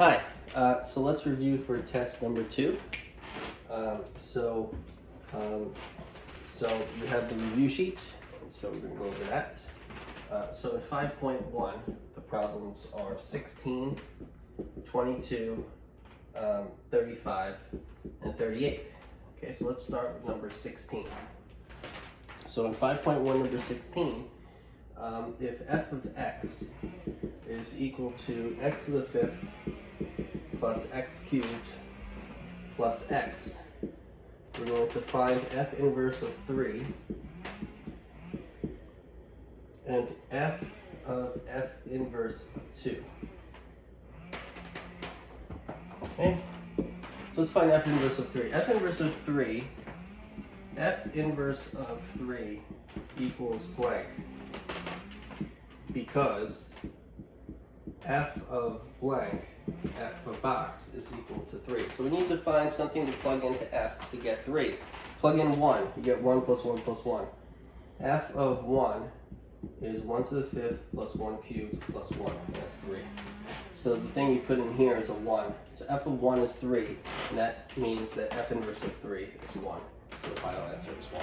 Hi, so let's review for test number 2. So you have the review sheet, and so we're going to go over that. So in 5.1, the problems are 16, 22, 35, and 38. Okay, so let's start with number 16. So in 5.1, number 16, if f of x is equal to x to the fifth plus x cubed plus x, we're going to find f inverse of 3 and f of f inverse of 2. Okay, so let's find f inverse of 3. F inverse of 3, f inverse of 3 equals blank, because f of blank, f of box, is equal to 3. So we need to find something to plug into f to get 3. Plug in 1, you get 1 plus 1 plus 1. F of 1 is 1 to the fifth plus 1 cubed plus 1, that's 3. So the thing you put in here is a 1. So f of 1 is 3, and that means that f inverse of 3 is 1. So the final answer is 1.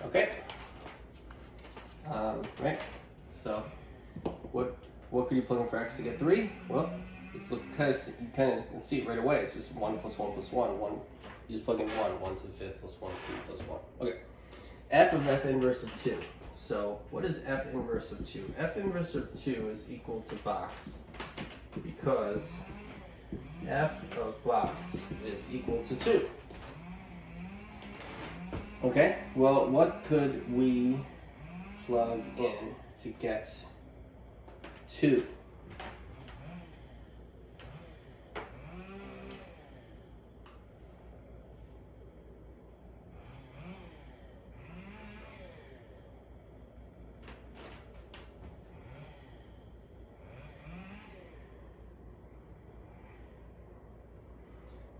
Okay? Right? So what could you plug in for x to get 3? Well, you kind of can see it right away. It's just 1 plus 1 plus 1. You just plug in 1 to the fifth plus 1 cubed plus 1. Okay. F of f inverse of 2. So what is f inverse of 2? F inverse of 2 is equal to box, because f of box is equal to 2. Okay, well, what could we plug in to get 2?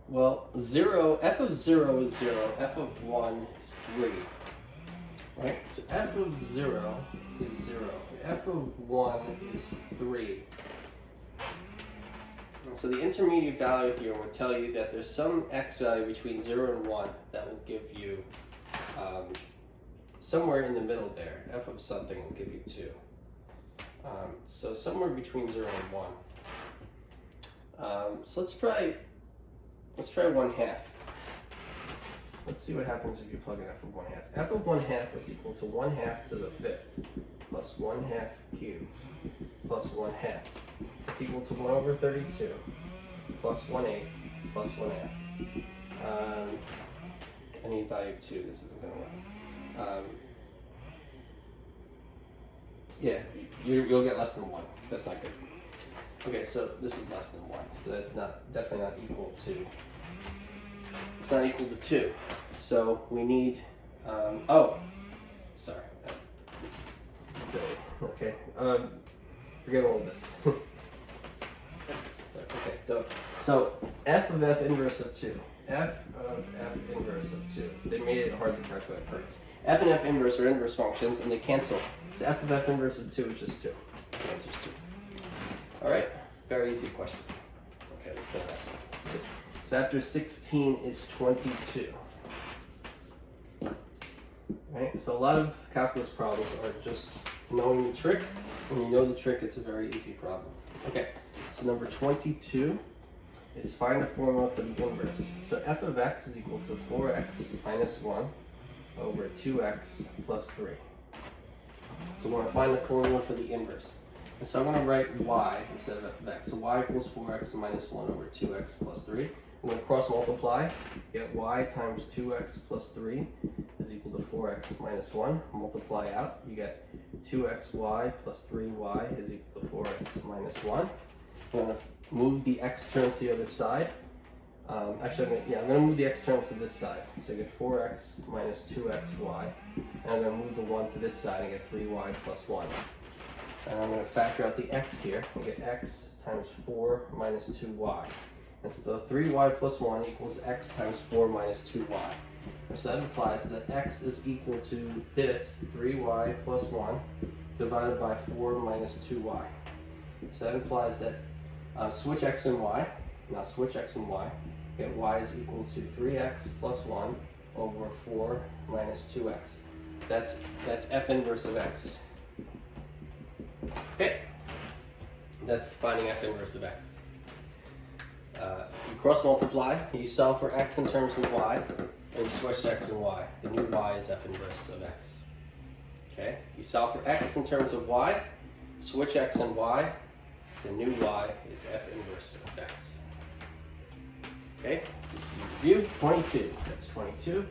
Well, f of 0 is 0, f of 1 is 3. Right? So f of 0 is 0, f of 1 is 3. And so the intermediate value here would tell you that there's some x value between 0 and 1 that will give you somewhere in the middle there. F of something will give you 2. So somewhere between 0 and 1. So let's try 1/2. Let's see what happens if you plug in f of 1/2. F of 1/2 is equal to 1/2 to the fifth plus 1/2 cubed plus 1/2. It's equal to 1 over 32 plus 1/8 plus 1/2. I need value 2. This isn't going to work. Yeah, you'll get less than 1. That's not good. Okay, so this is less than 1. So that's definitely not equal to. It's not equal to 2. So we need, sorry. Okay, forget all of this. Okay, so f of f inverse of 2. F of f inverse of 2. They made it hard to calculate on purpose. F and f inverse are inverse functions, and they cancel. So f of f inverse of 2 is just 2. The answer is 2. Alright, very easy question. Okay, let's go next. So after 16 is 22. Right? So a lot of calculus problems are just knowing the trick. When you know the trick, it's a very easy problem. Okay, so number 22 is find a formula for the inverse. So f of x is equal to 4x minus 1 over 2x plus 3. So we're going to find the formula for the inverse. And so I'm going to write y instead of f of x. So y equals 4x minus 1 over 2x plus 3. I'm going to cross multiply. Get y times 2x plus 3 is equal to 4x minus 1. Multiply out. You get 2xy plus 3y is equal to 4x minus 1. I'm going to move the x term to the other side. Actually, I'm going to move the x term to this side. So I get 4x minus 2xy. And I'm going to move the 1 to this side and get 3y plus 1. And I'm going to factor out the x here and get x times 4 minus 2y. And so 3y plus 1 equals x times 4 minus 2y. So that implies that x is equal to this 3y plus 1 divided by 4 minus 2y. So that implies that Switch x and y. Now switch x and y. Get y is equal to 3x plus 1 over 4 minus 2x. That's f inverse of x. Okay, that's finding f inverse of x. You cross multiply, you solve for x in terms of y, and you switch to x and y. The new y is f inverse of x. Okay, you solve for x in terms of y, switch x and y, the new y is f inverse of x. Okay, this is review 22. That's 22.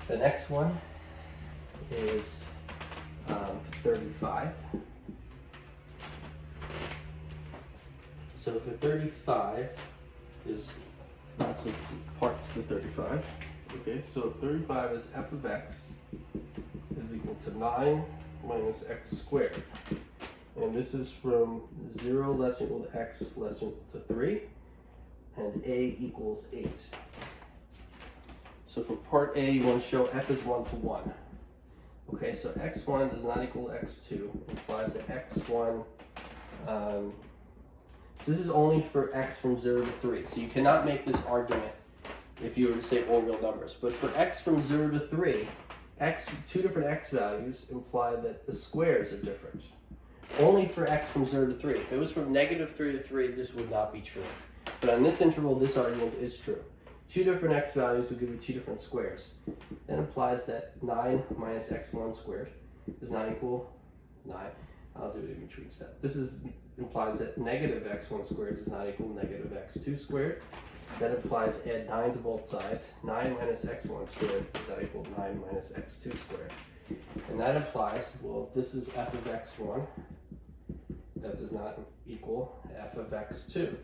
The next one is 35. So for 35, there's lots of parts to 35. Okay, so 35 is f of x is equal to 9 minus x squared. And this is from 0 less than equal to x less than equal to 3, and a equals 8. So for part A, you want to show f is 1 to 1. Okay, so x1 does not equal x2, implies that x1, so this is only for x from 0 to 3. So you cannot make this argument if you were to say all real numbers. But for x from 0 to 3, two different x values imply that the squares are different. Only for x from 0 to 3. If it was from negative 3 to 3, this would not be true. But on this interval, this argument is true. Two different x values will give you two different squares. That implies that 9 minus x1 squared does not equal 9. I'll do it in between step. This implies that negative x1 squared does not equal negative x2 squared. That implies add 9 to both sides. 9 minus x1 squared does not equal 9 minus x2 squared. And that implies, well, if this is f of x1, that does not equal f of x2.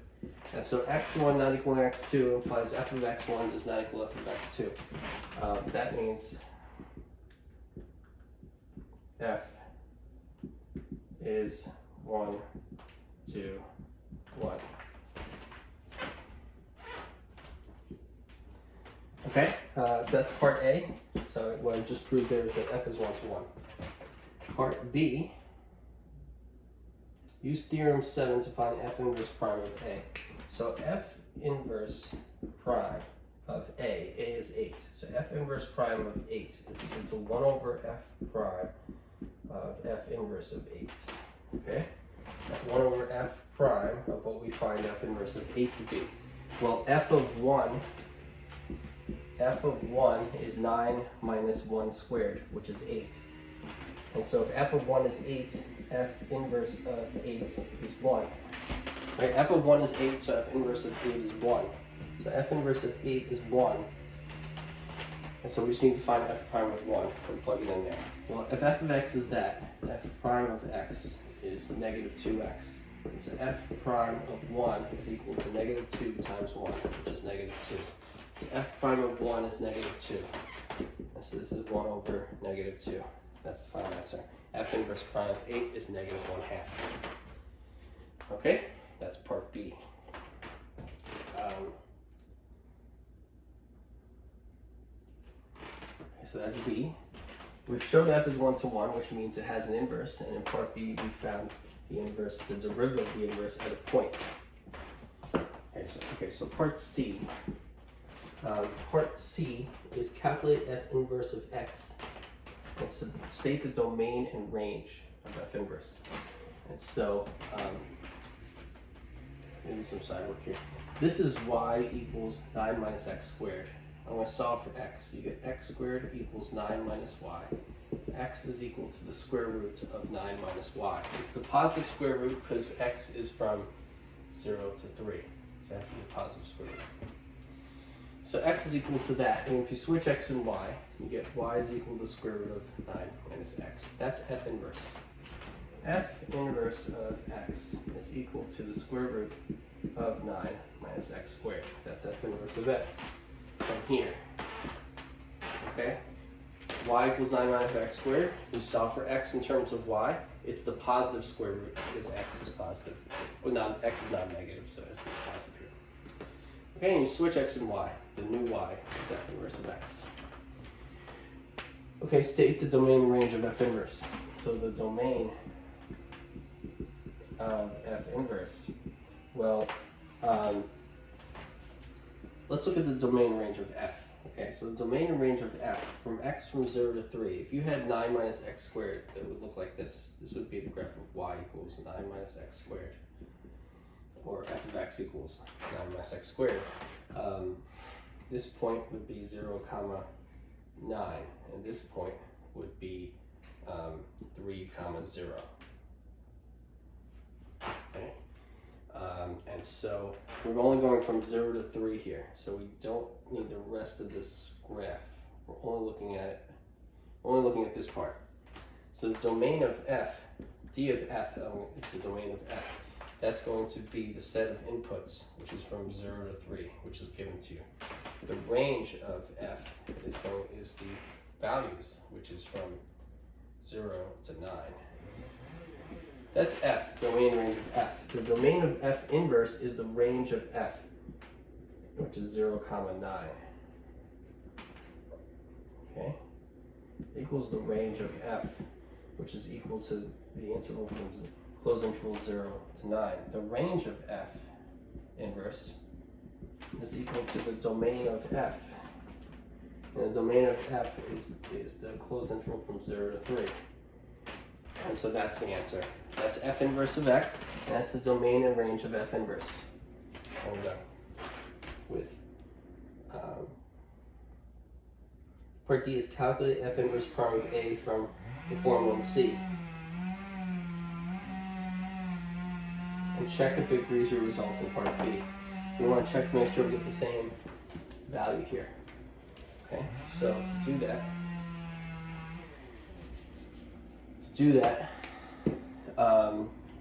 And so x1 not equaling x2 implies f of x1 does not equal f of x2. That means f is 1, 2, 1. Okay, so that's part A. So what I just proved there is that f is 1 to 1. Part B, use theorem 7 to find f inverse prime of A. So f inverse prime of A is 8. So f inverse prime of 8 is equal to 1 over f prime of f inverse of 8. Okay, that's 1 over f prime of what we find f inverse of 8 to be. Well, f of 1 is 9 minus 1 squared, which is 8. And so if f of 1 is 8, f inverse of 8 is 1. Right? F of 1 is 8, so f inverse of 8 is 1. So f inverse of 8 is 1. And so we just need to find f prime of 1 and plug it in there. Well, if f of x is that, f prime of x is negative 2x. And so f prime of 1 is equal to negative 2 times 1, which is negative 2. So f prime of 1 is negative 2. And so this is 1 over negative 2. That's the final answer. F inverse prime of 8 is negative 1/2. Okay, that's part B. So that's B. We've shown f is 1 to 1, which means it has an inverse. And in part B, we found the inverse, the derivative of the inverse at a point. Okay, so part C. Part C is calculate f inverse of x and state the domain and range of f inverse. And so, maybe some side work here. This is y equals 9 minus x squared. I'm going to solve for x. You get x squared equals 9 minus y. X is equal to the square root of 9 minus y. It's the positive square root because x is from 0 to 3. So that's the positive square root. So x is equal to that. And if you switch x and y, you get y is equal to the square root of 9 minus x. That's f inverse. F inverse of x is equal to the square root of 9 minus x squared. That's f inverse of x. From here. Okay? Y equals 9 minus x squared. You solve for x in terms of y. It's the positive square root because x is positive. Well, not, x is not negative, so it's going to be positive here. Okay, and you switch x and y. The new y is f inverse of x. Okay, state the domain and range of f inverse. So the domain of f inverse Well, let's look at the domain range of f. Okay, so the domain range of f from x from 0 to 3. If you had 9 minus x squared, that would look like this. This would be the graph of y equals 9 minus x squared. Or f of x equals 9 minus x squared. This point would be 0, comma 9, and this point would be 3, comma 0. Okay. And so we're only going from 0 to 3 here, so we don't need the rest of this graph. We're only looking at it. We're only looking at this part. So the domain of f, d of f is the domain of f. That's going to be the set of inputs, which is from 0 to 3, which is given to you. The range of f is the values, which is from 0 to 9. So that's f, domain range of f. The domain of f inverse is the range of f, which is 0, comma 9. Okay? Equals the range of f, which is equal to the interval from closed interval 0 to 9. The range of f inverse is equal to the domain of f. And the domain of f is the closed interval from 0 to 3. And so that's the answer. That's f inverse of x, and that's the domain and range of f inverse. And we're done with part D is calculate f inverse prime of a from the formula in C. And check if it agrees with results in part B. We want to check to make sure we get the same value here. Okay, so to do that,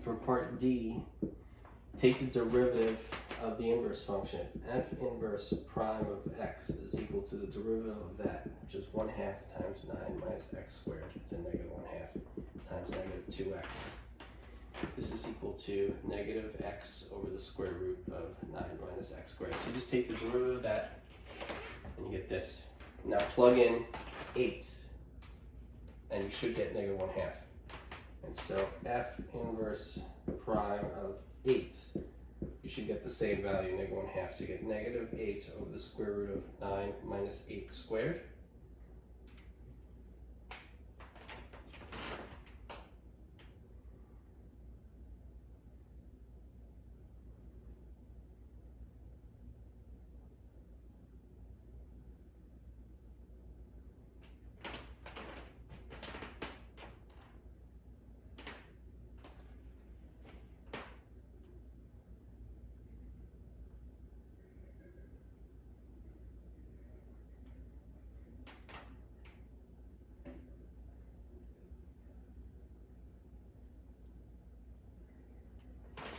for part D, take the derivative of the inverse function. F inverse prime of x is equal to the derivative of that, which is 1/2 times 9 minus x squared to negative 1/2 times negative 2x. This is equal to negative x over the square root of 9 minus x squared. So you just take the derivative of that, and you get this. Now plug in 8, and you should get negative 1/2. And so f inverse prime of 8, you should get the same value, negative 1/2. So you get negative 8 over the square root of 9 minus 8 squared.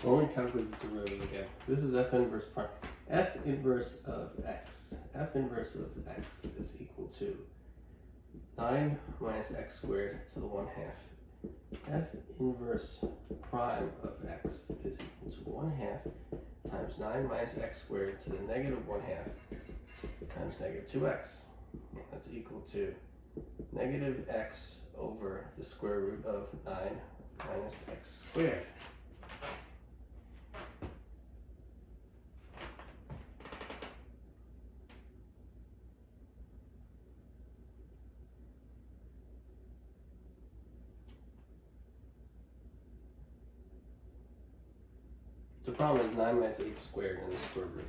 So let me calculate the derivative again. This is f inverse prime. F inverse of x. F inverse of x is equal to 9 minus x squared to the 1/2. F inverse prime of x is equal to 1/2 times 9 minus x squared to the negative 1/2 times negative 2x. That's equal to negative x over the square root of 9 minus x squared. The problem is 9 minus 8 squared in the square root.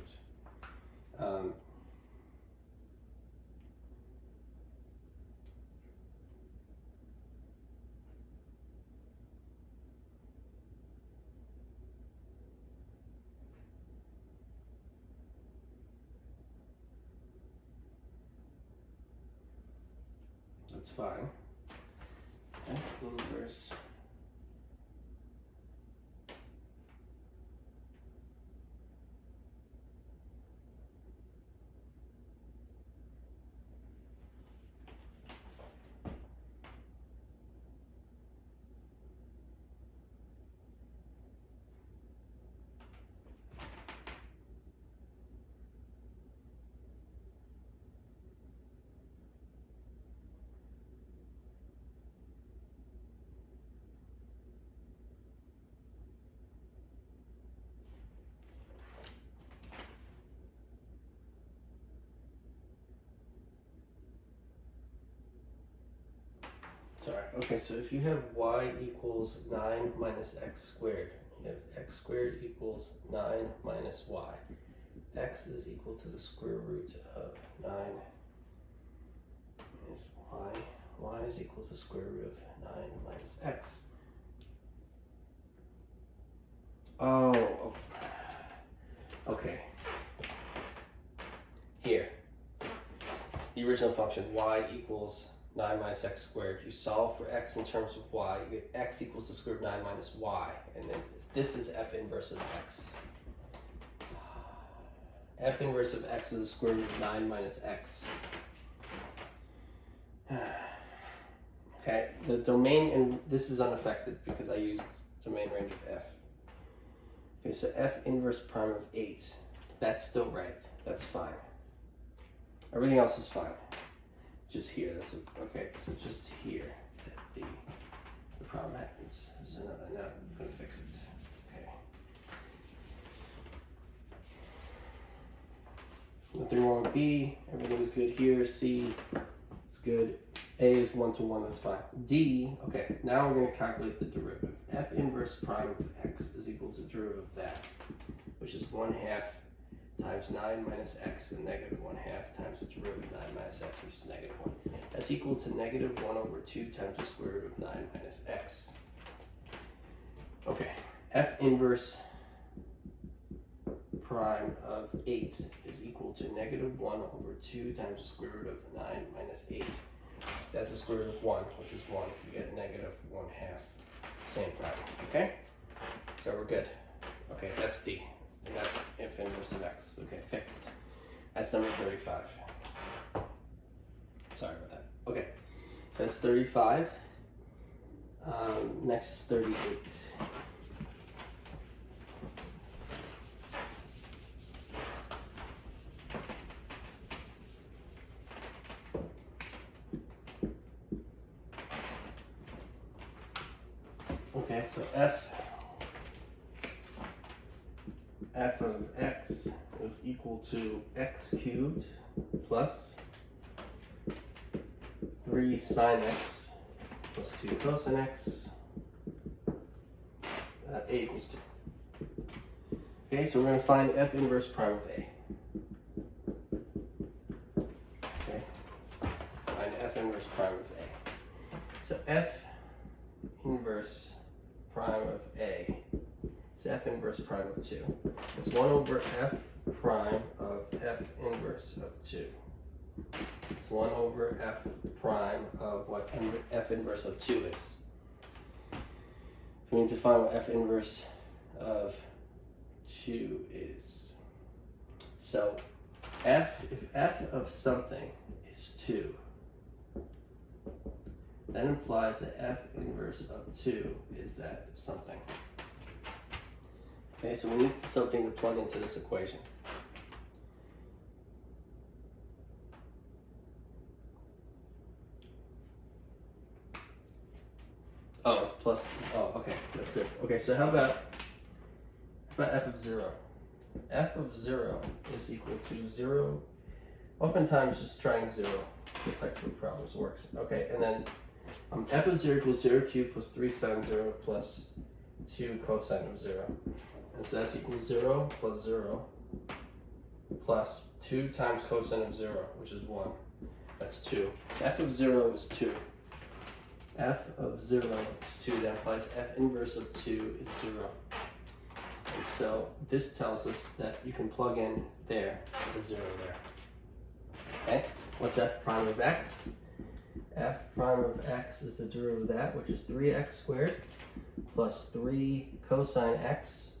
That's fine. F inverse Okay, so if you have y equals 9 minus x squared, you have x squared equals 9 minus y. X is equal to the square root of 9 minus y. Y is equal to the square root of 9 minus x. Oh, okay. Here, the original function y equals 9 minus x squared. You solve for x in terms of y. You get x equals the square root of 9 minus y. And then this is f inverse of x. F inverse of x is the square root of 9 minus x. Okay, the domain, and this is unaffected because I used domain range of f. Okay, so f inverse prime of 8. That's still right. That's fine. Everything else is fine. Just here. Okay, so just here that the problem happens. So now I'm going to fix it. Okay. Nothing wrong with B. Everything is good here. C is good. A is 1 to 1. That's fine. D. Okay. Now we're going to calculate the derivative. F inverse prime of x is equal to the derivative of that, which is 1/2 times 9 minus x and negative 1/2 times the derivative of 9 minus x, which is negative 1. That's equal to negative 1 over 2 times the square root of 9 minus x. Okay. F inverse prime of 8 is equal to negative 1 over 2 times the square root of 9 minus 8. That's the square root of 1, which is 1. You get negative 1/2. Same problem. Okay? So we're good. Okay, that's D. And that's f inverse of x. Okay, fixed. That's number 35. Sorry about that. Okay, so that's 35. Next is 38. Okay, so f of x is equal to x cubed plus 3 sine x plus 2 cosine x, a equals 2. Okay, so we're going to find f inverse prime of a. Okay, find f inverse prime of a. So f inverse prime of a is f inverse prime of 2. It's 1 over f prime of f inverse of 2. It's 1 over f prime of what f inverse of 2 is. So we need to find what f inverse of 2 is. So if f of something is 2, that implies that f inverse of 2 is that something. Okay, so we need something to plug into this equation. Oh, it's plus. Oh, okay, that's good. Okay, so how about f of 0? F of 0 is equal to 0. Oftentimes, just trying 0 for textbook problems works. Okay, and then f of 0 equals 0 cubed plus 3 sine 0 plus 2 cosine of 0. And so that's equal to 0 plus 0 plus 2 times cosine of 0, which is 1. That's 2. So f of 0 is 2. F of 0 is 2. That implies f inverse of 2 is 0. And so this tells us that you can plug in there, the 0 there. Okay? What's f prime of x? F prime of x is the derivative of that, which is 3x squared plus 3 cosine x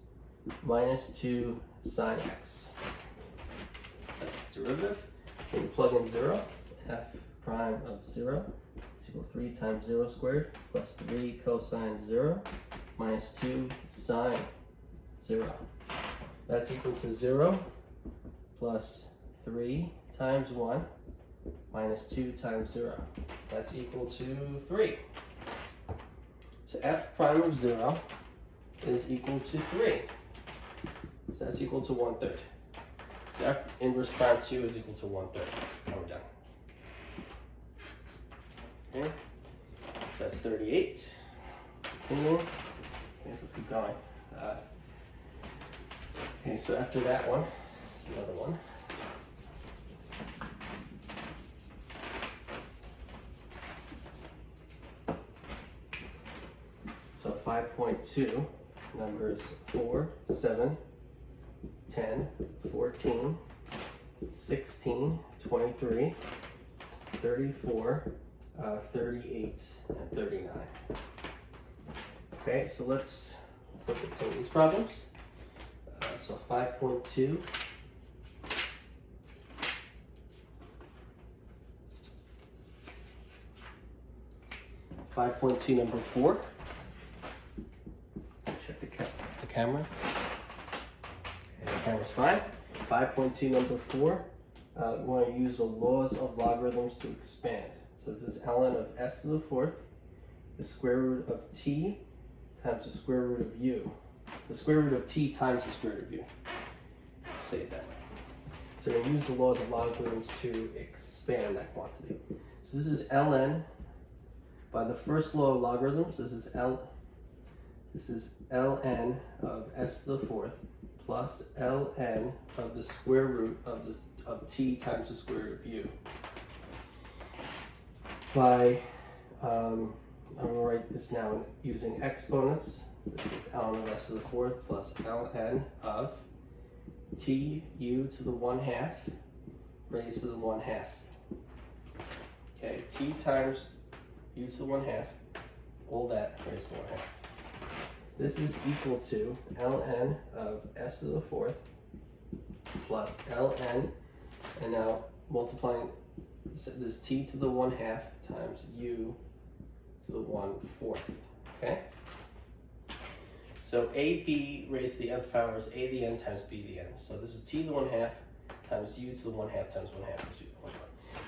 minus 2 sine x. That's the derivative. Then you plug in 0. F prime of 0 is equal to 3 times 0 squared plus 3 cosine 0 minus 2 sine 0. That's equal to 0 plus 3 times 1 minus 2 times 0. That's equal to 3. So f prime of 0 is equal to 3. So that's equal to 1/3. So f inverse prime 2 is equal to 1/3. Now we're done. Okay? That's 38. Continue. Okay, let's keep going. Okay, so after that one, there's another one. So 5.2, numbers 4, 7, 10, 14, 16, 23, 34, 38, and 39. Okay, so let's look at some of these problems. So 5.2. Number 4. Check the camera. And the camera's fine. 5.2 number 4. We want to use the laws of logarithms to expand. So this is ln of s to the fourth, the square root of t times the square root of u. The square root of t times the square root of u. Say it that way. So we're going to use the laws of logarithms to expand that quantity. So this is ln. By the first law of logarithms, this is ln of s to the fourth plus ln of the square root of t times the square root of u. I'm going to write this now using exponents. This is ln of s to the fourth plus ln of t u to the 1/2 raised to the 1/2. Okay, t times u to the 1/2, all that raised to the 1/2. This is equal to ln of s to the fourth plus ln, and now multiplying this t to the 1/2 times u to the 1/4. Okay? So ab raised to the nth power is a to the n times b to the n. So this is t to the 1/2 times u to the 1/2 times 1/2.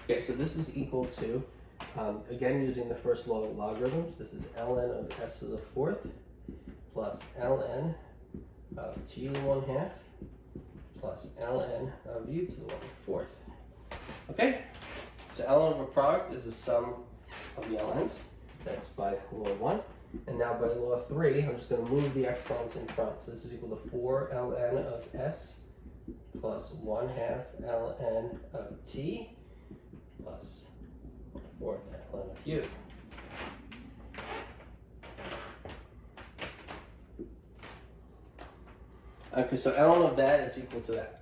Okay, so this is equal to, again using the first law of logarithms, this is ln of s to the fourth plus ln of t to the 1/2 plus ln of u to the 1/4. Okay, so ln of a product is the sum of the ln's. That's by law 1. And now by law 3, I'm just going to move the exponents in front. So this is equal to 4 ln of s plus 1/2 ln of t plus 1/4 ln of u. Okay, so ln of that is equal to that.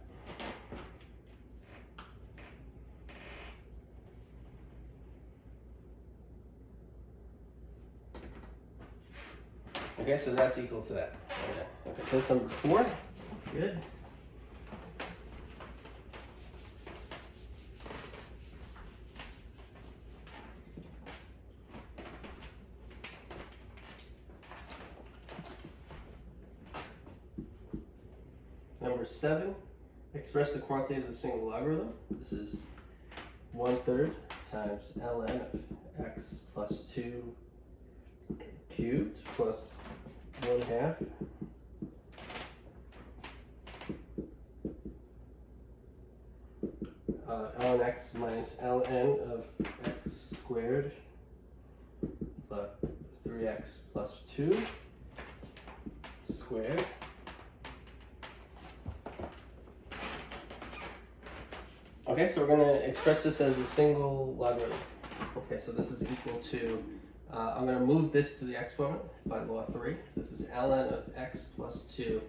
Okay, so that's equal to that. Okay, so that's number 4. Good. Number 7, express the quantity as a single logarithm. This is 1/3 times ln of x plus 2 cubed plus 1/2 ln x minus ln of x squared plus 3x plus 2 squared. Okay, so we're going to express this as a single logarithm. Okay, so this is equal to, I'm going to move this to the exponent by law 3. So this is ln of x plus 2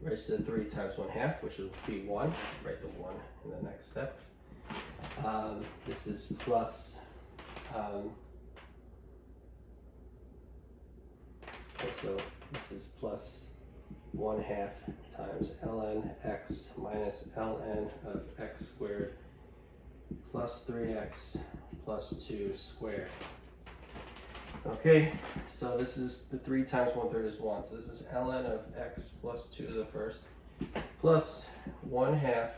raised to the 3 times 1/2, which will be 1. Write the 1 in the next step. This is plus, okay, so this is plus 1/2 times ln x minus ln of x squared plus 3x plus 2 squared. Okay, so this is the 3 times 1/3 is 1. So this is ln of x plus 2 to the first plus 1/2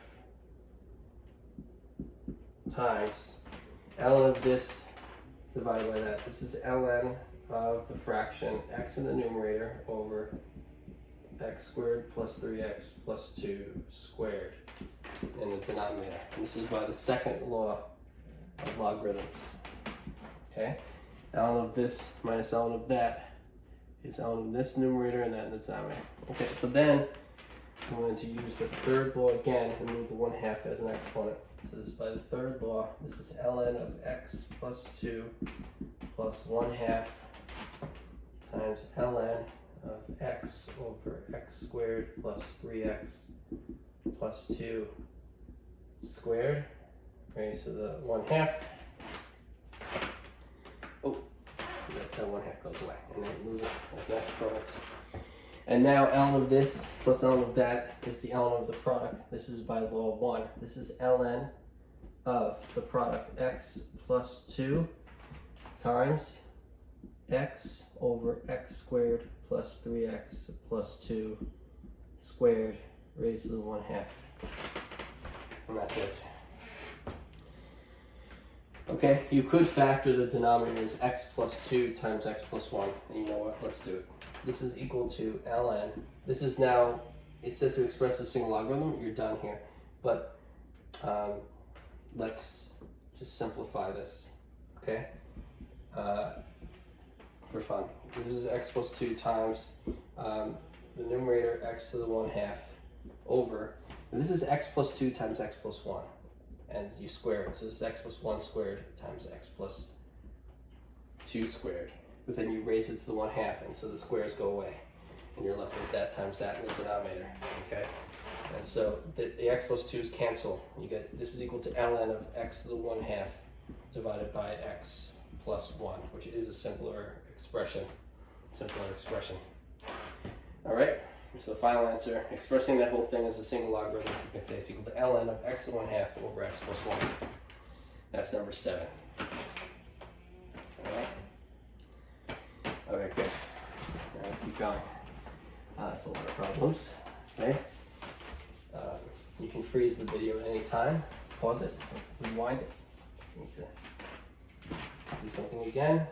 times ln of this divided by that. This is ln of the fraction x in the numerator over x squared plus 3x plus 2 squared in the denominator. And this is by the second law of logarithms. Okay? ln of this minus ln of that is ln of this numerator and that in the denominator. Okay, so then I'm going to use the third law again and move the 1/2 as an exponent. So this is by the third law. This is ln of x plus 2 plus 1/2 times ln of x over x squared plus 3x plus 2 squared. Okay, so the 1/2. Oh, that 1/2 goes away, and then move it as an exponent. And now ln of this plus ln of that is the ln of the product. This is by law 1. This is ln of the product x plus 2 times x over x squared plus 3x plus 2 squared raised to the 1/2. And that's it. Okay, you could factor the denominator as x plus 2 times x plus 1. And you know what? Let's do it. This is equal to ln. This is now, it's said to express a single logarithm. You're done here. But let's just simplify this, okay? For fun. This is x plus 2 times the numerator x to the 1/2 over, and this is x plus 2 times x plus 1. And you square it, so this is x plus 1 squared times x plus 2 squared. But then you raise it to the 1/2, and so the squares go away. And you're left with that times that in the denominator, okay? And so the x plus 2's cancel. You get, this is equal to ln of x to the 1/2 divided by x plus 1, which is a simpler expression. All right, so the final answer, expressing that whole thing as a single logarithm, you can say it's equal to ln of x to the 1/2 over x plus 1. That's number 7. All right. Okay, good. All right, let's keep going. That's a lot of problems. Okay. You can freeze the video at any time. Pause it. Rewind it. You need to do something again.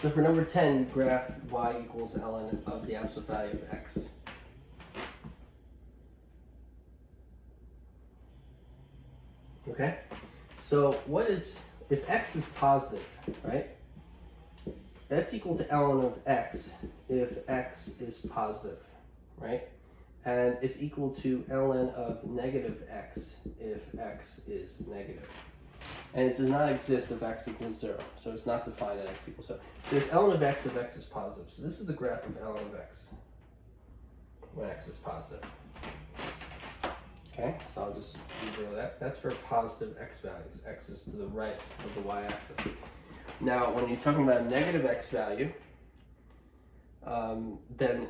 So for number 10, you graph y equals ln of the absolute value of x. Okay? So what is, if x is positive, right? That's equal to ln of x if x is positive, right? And it's equal to ln of negative x if x is negative. And it does not exist if x equals 0. So it's not defined at x equals 0. So it's ln of x if x is positive. So this is the graph of ln of x when x is positive. Okay, so I'll just redraw that. That's for positive x values. X is to the right of the y-axis. Now, when you're talking about a negative x value, then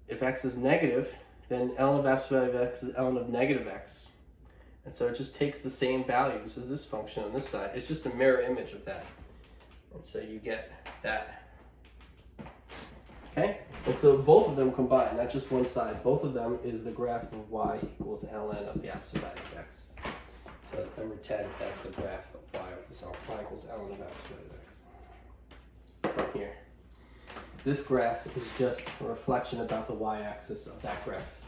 if x is negative, then ln of absolute value of x is ln of negative x. And so it just takes the same values as this function on this side. It's just a mirror image of that. And so you get that. Okay? And so both of them combine, not just one side. Both of them is the graph of y equals ln of the absolute value of x. So number 10, that's the graph of y equals ln of absolute value of x. From here. This graph is just a reflection about the y-axis of that graph.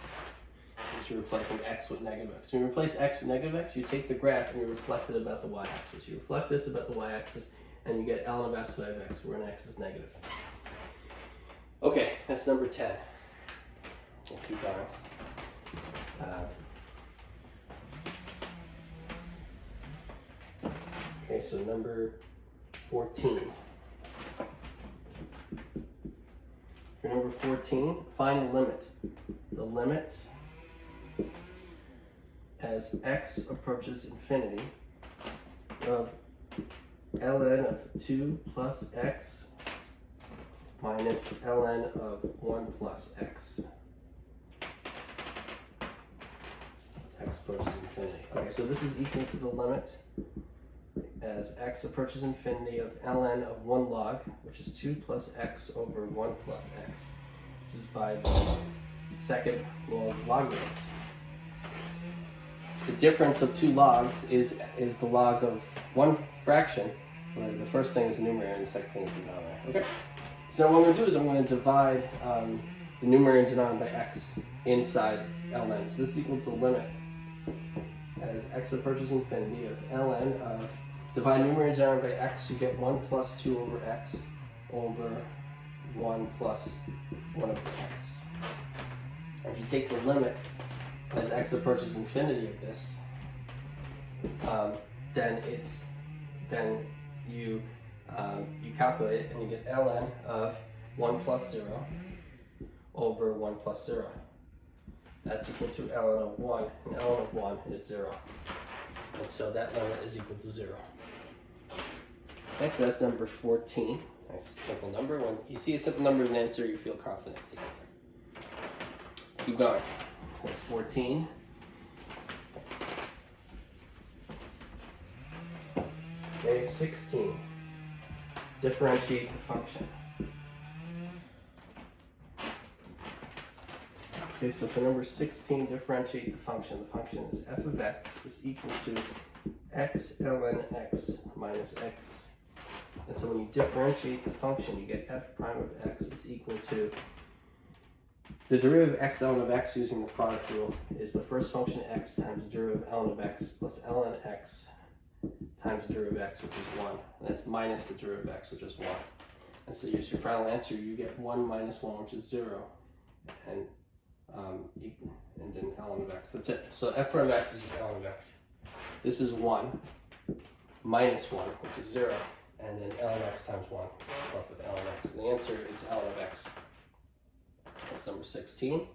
You're replacing x with negative x. When you replace x with negative x, you take the graph and you reflect it about the y-axis. You reflect this about the y-axis, and you get ln of absolute value of x, where an x is negative. Okay, that's number 10. Let's keep going. Okay, so number 14. For number 14, find the limit. The limit as x approaches infinity of ln of 2 plus x minus ln of 1 plus x. X approaches infinity. Okay, so this is equal to the limit as x approaches infinity of ln of 1 log, which is 2 plus x over 1 plus x. This is by the second law of logarithms. The difference of 2 logs is the log of one fraction, where the first thing is the numerator and the second thing is the denominator. Okay? So what I'm going to do is I'm going to divide the numerator and denominator by x inside ln. So this is equal to the limit as x approaches infinity of ln of, divide numerator and denominator by x, you get 1 plus 2 over x over 1 plus 1 over x. And if you take the limit as x approaches infinity of this, then you calculate it and you get ln of 1 plus 0 over 1 plus 0. That's equal to ln of 1, and ln of 1 is 0. And so that limit is equal to 0. Okay, so that's number 14. Nice simple number. When you see a simple number as an answer, you feel confident it's the answer. Keep going. That's 14. Okay, 16. Differentiate the function. Okay, so for number 16, differentiate the function. The function is f of x is equal to x ln x minus x. And so when you differentiate the function, you get f prime of x is equal to the derivative of x ln of x using the product rule is the first function x times the derivative of ln of x plus ln x times the derivative of x, which is 1. And that's minus the derivative of x, which is 1. And so here's your final answer. You get 1 minus 1, which is 0. And then ln of x. That's it. So f prime of x is just ln of x. This is 1 minus 1, which is 0. And then ln of x times 1 is left with ln of x. And the answer is ln of x. That's number 16.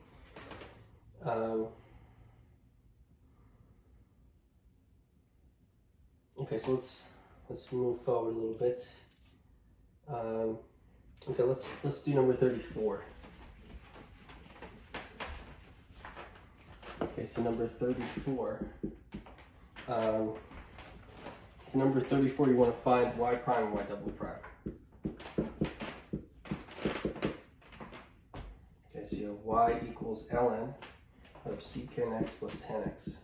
Okay, so let's move forward a little bit. Okay, let's do number 34. Okay, so number 34. For number 34, you want to find y prime and y double prime. Okay, so you have y equals ln of secant x plus tan x.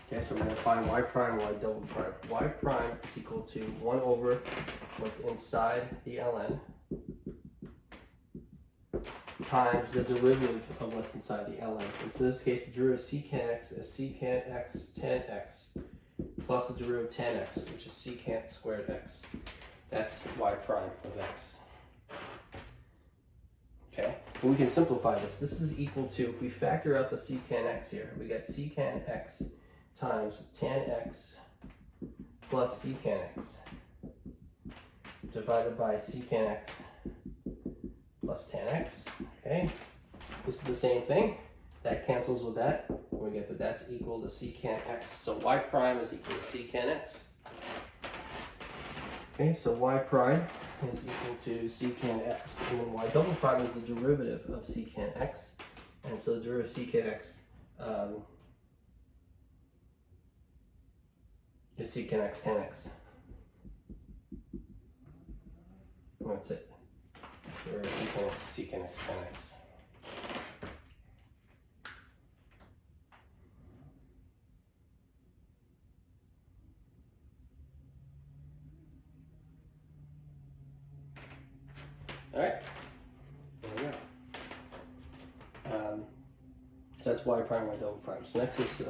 Okay, so we're going to find y prime and y double prime. Y prime is equal to 1 over what's inside the ln times the derivative of what's inside the ln. And so in this case, the derivative of secant x is secant x tan x plus the derivative of tan x, which is secant squared x. That's y prime of x. Okay, and we can simplify this. This is equal to, if we factor out the secant x here, we get secant x times tan x plus secant x divided by secant x plus tan x. Okay, this is the same thing. That cancels with that. We get that that's equal to secant x. So y prime is equal to secant x. Okay, so y prime is equal to secant x. And then y double prime is the derivative of secant x. And so the derivative of secant x is secant x tan x. And that's it. Derivative of secant x tan x. All right, there we go. So that's y prime, y double prime. So next is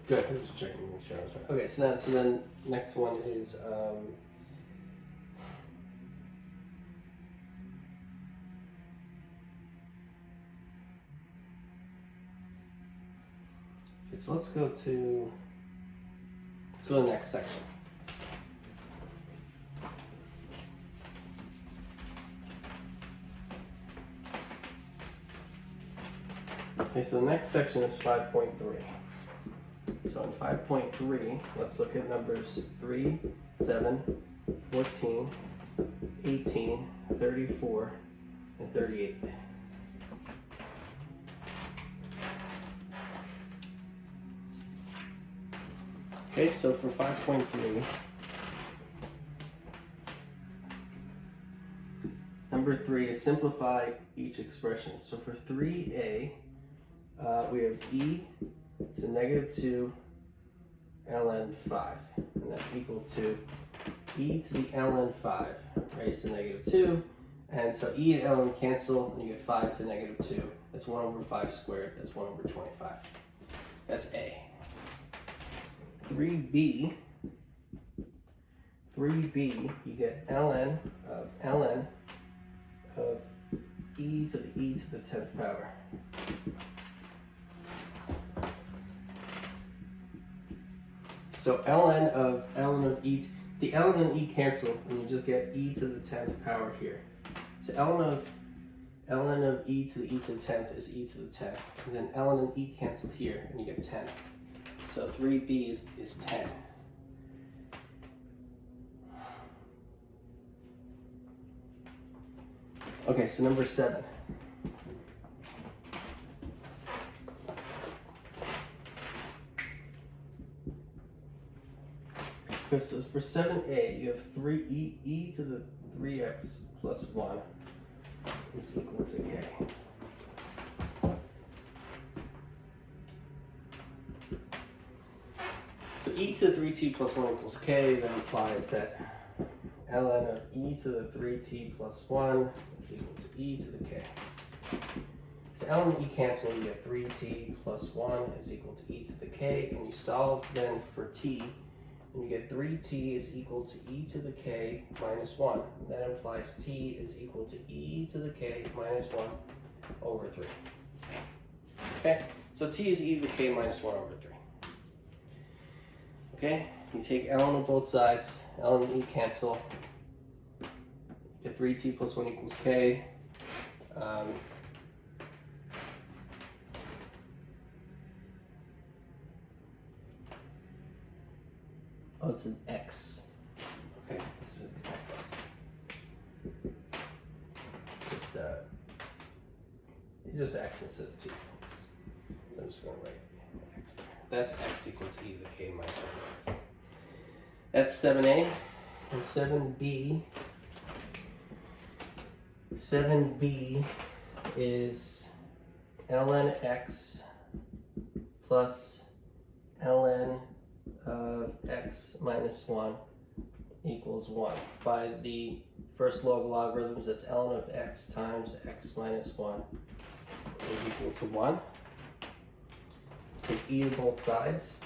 good. I'm just checking to make sure I was right. Okay, so then next one is so let's go to the next section. Okay, so the next section is 5.3. So in 5.3, let's look at numbers 3, 7, 14, 18, 34, and 38. Okay, so for 5.3, number 3 is simplify each expression. So for 3a, we have e to negative 2 ln 5, and that's equal to e to the ln 5 raised to negative 2, and so e and ln cancel, and you get 5 to negative 2. That's 1 over 5 squared, that's 1 over 25. That's A. 3b, you get ln of e to the 10th power. So ln of e, the ln and e cancel, and you just get e to the 10th power here. So ln of e to the 10th is e to the 10th, and then ln and e cancel here, and you get 10. So 3b is 10. Okay, so number 7. Okay, so for 7a, you have 3 e to the 3x plus 1 is equal to k. So e to the 3t plus 1 equals k, that implies that ln of e to the 3t plus 1 is equal to e to the k. So ln and e cancel, you get 3t plus 1 is equal to e to the k, and you solve then for t, and you get 3t is equal to e to the k minus 1. That implies t is equal to e to the k minus 1 over 3. Okay, so t is e to the k minus 1 over 3. Okay, you take ln of both sides, ln and e cancel, get 3t plus 1 equals k. Oh, it's an x. Okay, this is an x. Just x instead of 2. So I'm just going to write x there. That's x equals e to the k minus 1. That's 7a. And 7b is ln x plus ln of x minus 1 equals 1. By the first law of logarithms, that's ln of x times x minus 1 is equal to 1. Take e to both sides.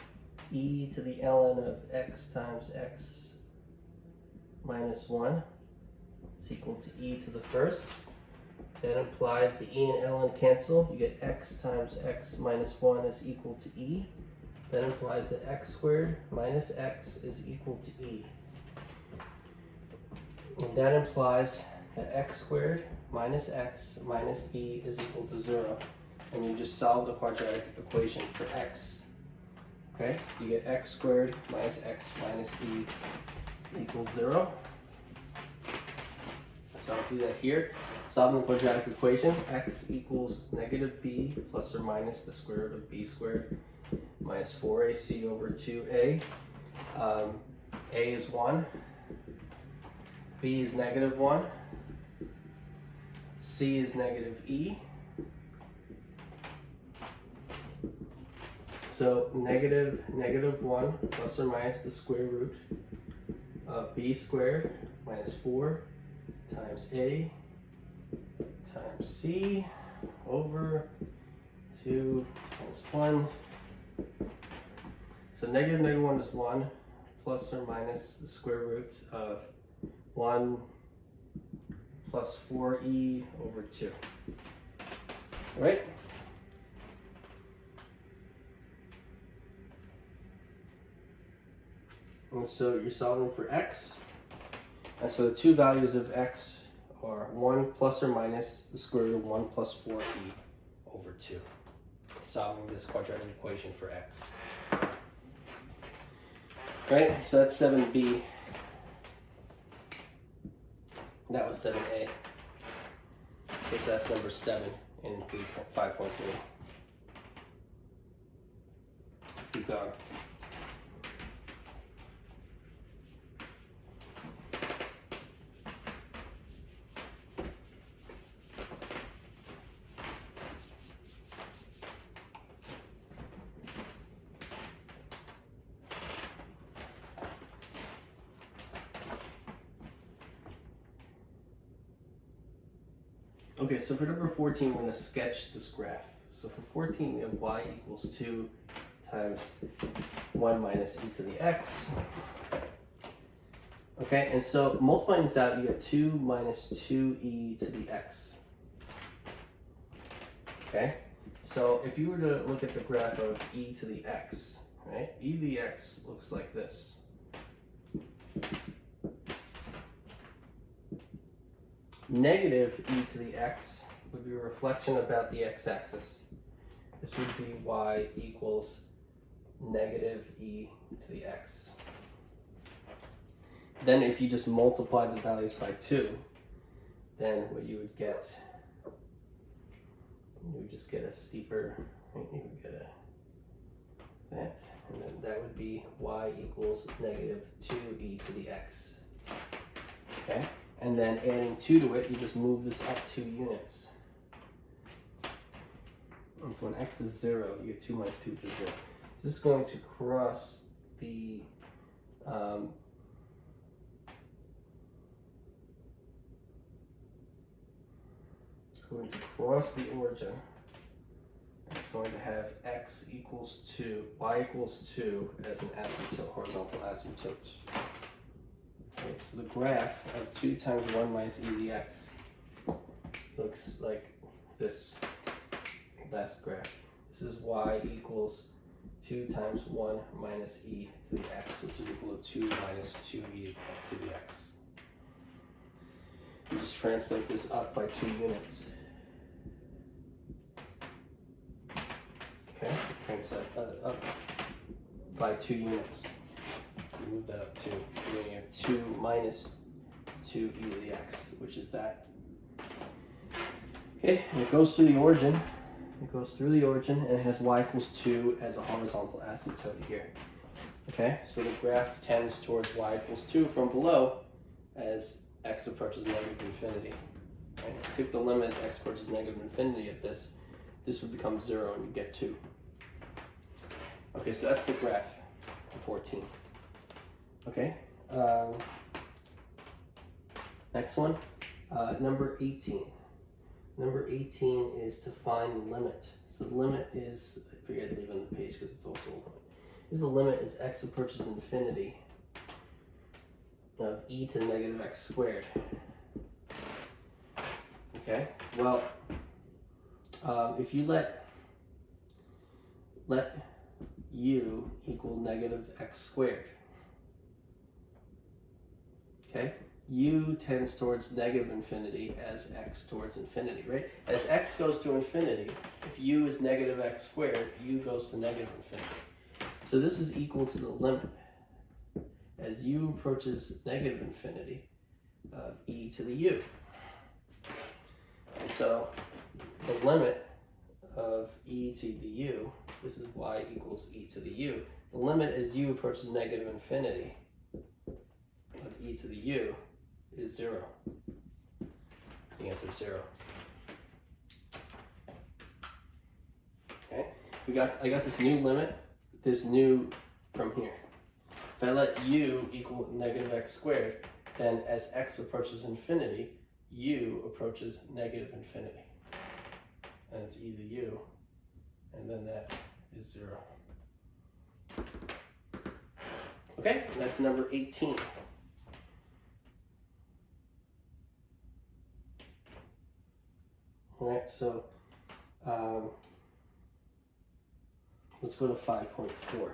E to the ln of x times x minus 1 is equal to e to the first. That implies the e and ln cancel. You get x times x minus 1 is equal to e. That implies that x squared minus x is equal to e. And that implies that x squared minus x minus e is equal to 0. And you just solve the quadratic equation for x. Okay, you get x squared minus x minus e equals 0. So I'll do that here. Solving the quadratic equation, x equals negative b plus or minus the square root of b squared minus 4ac over 2a. A is 1, b is negative 1, c is negative e. So negative 1 plus or minus the square root of b squared minus 4 times a times c over 2 times 1. So negative 1 is 1 plus or minus the square root of 1 plus 4e over 2. All right? And so you're solving for x. And so the two values of x are 1 plus or minus the square root of 1 plus 4e over 2. Solving this quadratic equation for x. Right, so that's 7b. That was 7a. Okay, so that's number 7 in 5.3. Let's keep going. Okay, so for number 14, we're going to sketch this graph. So for 14, we have y equals 2 times 1 minus e to the x. Okay, and so multiplying this out, you get 2 minus 2e to the x. Okay, so if you were to look at the graph of e to the x, right, e to the x looks like this. Negative e to the x would be a reflection about the x-axis. This would be y equals negative e to the x. Then if you just multiply the values by 2, then what you would get, you would just get a steeper, you would get that, and then that would be y equals negative 2e to the x. Okay? And then adding 2 to it, you just move this up 2 units. And so when x is 0, you get 2 minus 2, which is 0. So this is going to cross the going to cross the origin. It's going to have x equals 2, y equals 2 as an asymptote, horizontal asymptote. Okay, so the graph of 2 times 1 minus e to the x looks like this last graph. This is y equals 2 times 1 minus e to the x, which is equal to 2 minus 2e to the x. You just translate this up by 2 units. Okay, translate that up by 2 units. You move that up 2. You're going to have 2 minus 2e to the x, which is that. Okay, and it goes through the origin. It goes through the origin and it has y equals 2 as a horizontal asymptote here. Okay, so the graph tends towards y equals 2 from below as x approaches negative infinity. Right? If you take the limit as x approaches negative infinity of this, this would become 0 and you get 2. Okay, so that's the graph of 14. Okay, next one, number 18. Number 18 is to find the limit. So the limit is, I forget to leave on the page because it's also a limit. Is the limit as x approaches infinity of e to the negative x squared. Okay, well, if you let u equal negative x squared, okay, u tends towards negative infinity as x towards infinity, right? As x goes to infinity, if u is negative x squared, u goes to negative infinity. So this is equal to the limit as u approaches negative infinity of e to the u. And so the limit of e to the u, this is y equals e to the u. The limit as u approaches negative infinity of e to the u is 0. The answer is 0. Okay, I got this new limit, this new from here. If I let u equal negative x squared, then as x approaches infinity, u approaches negative infinity. And it's e to the u, and then that is 0. Okay, that's number 18. All right, so let's go to 5.4.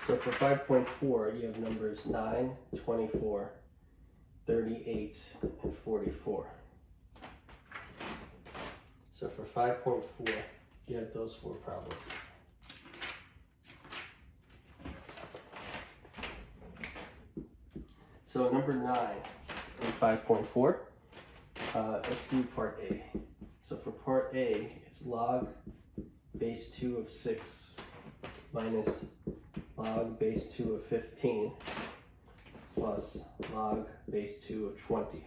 So for 5.4, you have numbers 9, 24, 38, and 44. So for 5.4, you have those 4 problems. So number 9 in 5.4, let's do part A. So for part A, it's log base 2 of 6 minus log base 2 of 15 plus log base 2 of 20.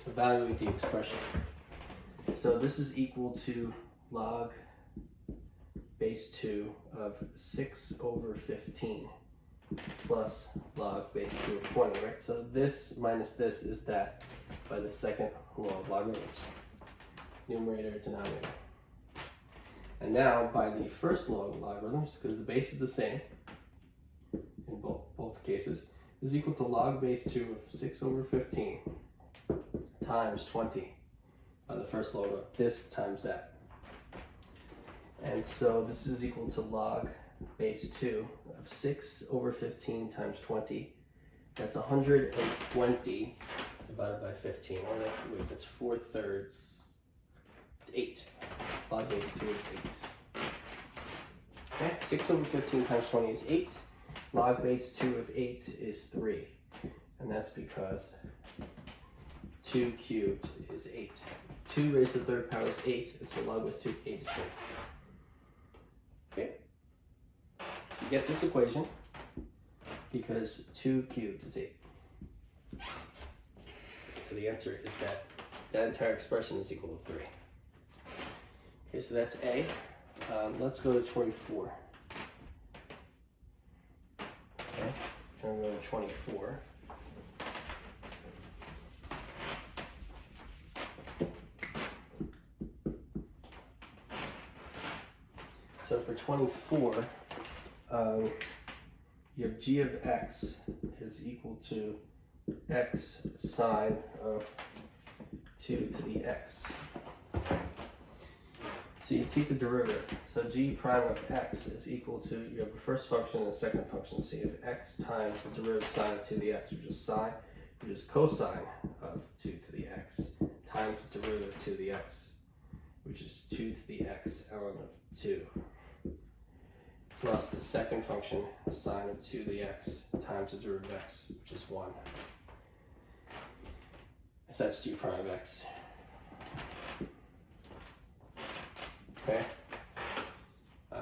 evaluate the expression. So this is equal to log base 2 of 6 over 15 plus log base 2 of 20, right? So this minus this is that by the second law of logarithms, numerator, denominator. And now by the first law of logarithms, because the base is the same in both cases, is equal to log base 2 of 6 over 15 times 20 by the first log of this times that. And so this is equal to log base 2 of 6 over 15 times 20. That's 120 divided by 15. Oh, that's 4/3. It's 8. Log base 2 is 8. Okay, 6 over 15 times 20 is 8. Log base 2 of 8 is 3. And that's because 2 cubed is 8. 2 raised to the third power is 8. And so log base 2 of 8 is 3. Okay, so you get this equation because 2 cubed is 8. So the answer is that entire expression is equal to 3. Okay, so that's A. Let's go to 24. Okay, so I'm going to 24. So for 24, you have g of x is equal to x sine of 2 to the x. So you take the derivative. So g prime of x is equal to, you have the first function and the second function. So you have x times the derivative sine of 2 to the x, which is sine, which is cosine of 2 to the x, times the derivative of 2 to the x, which is 2 to the x ln of 2. Plus the second function, sine of 2 to the x times the derivative of x, which is 1. So that's g prime of x. Okay.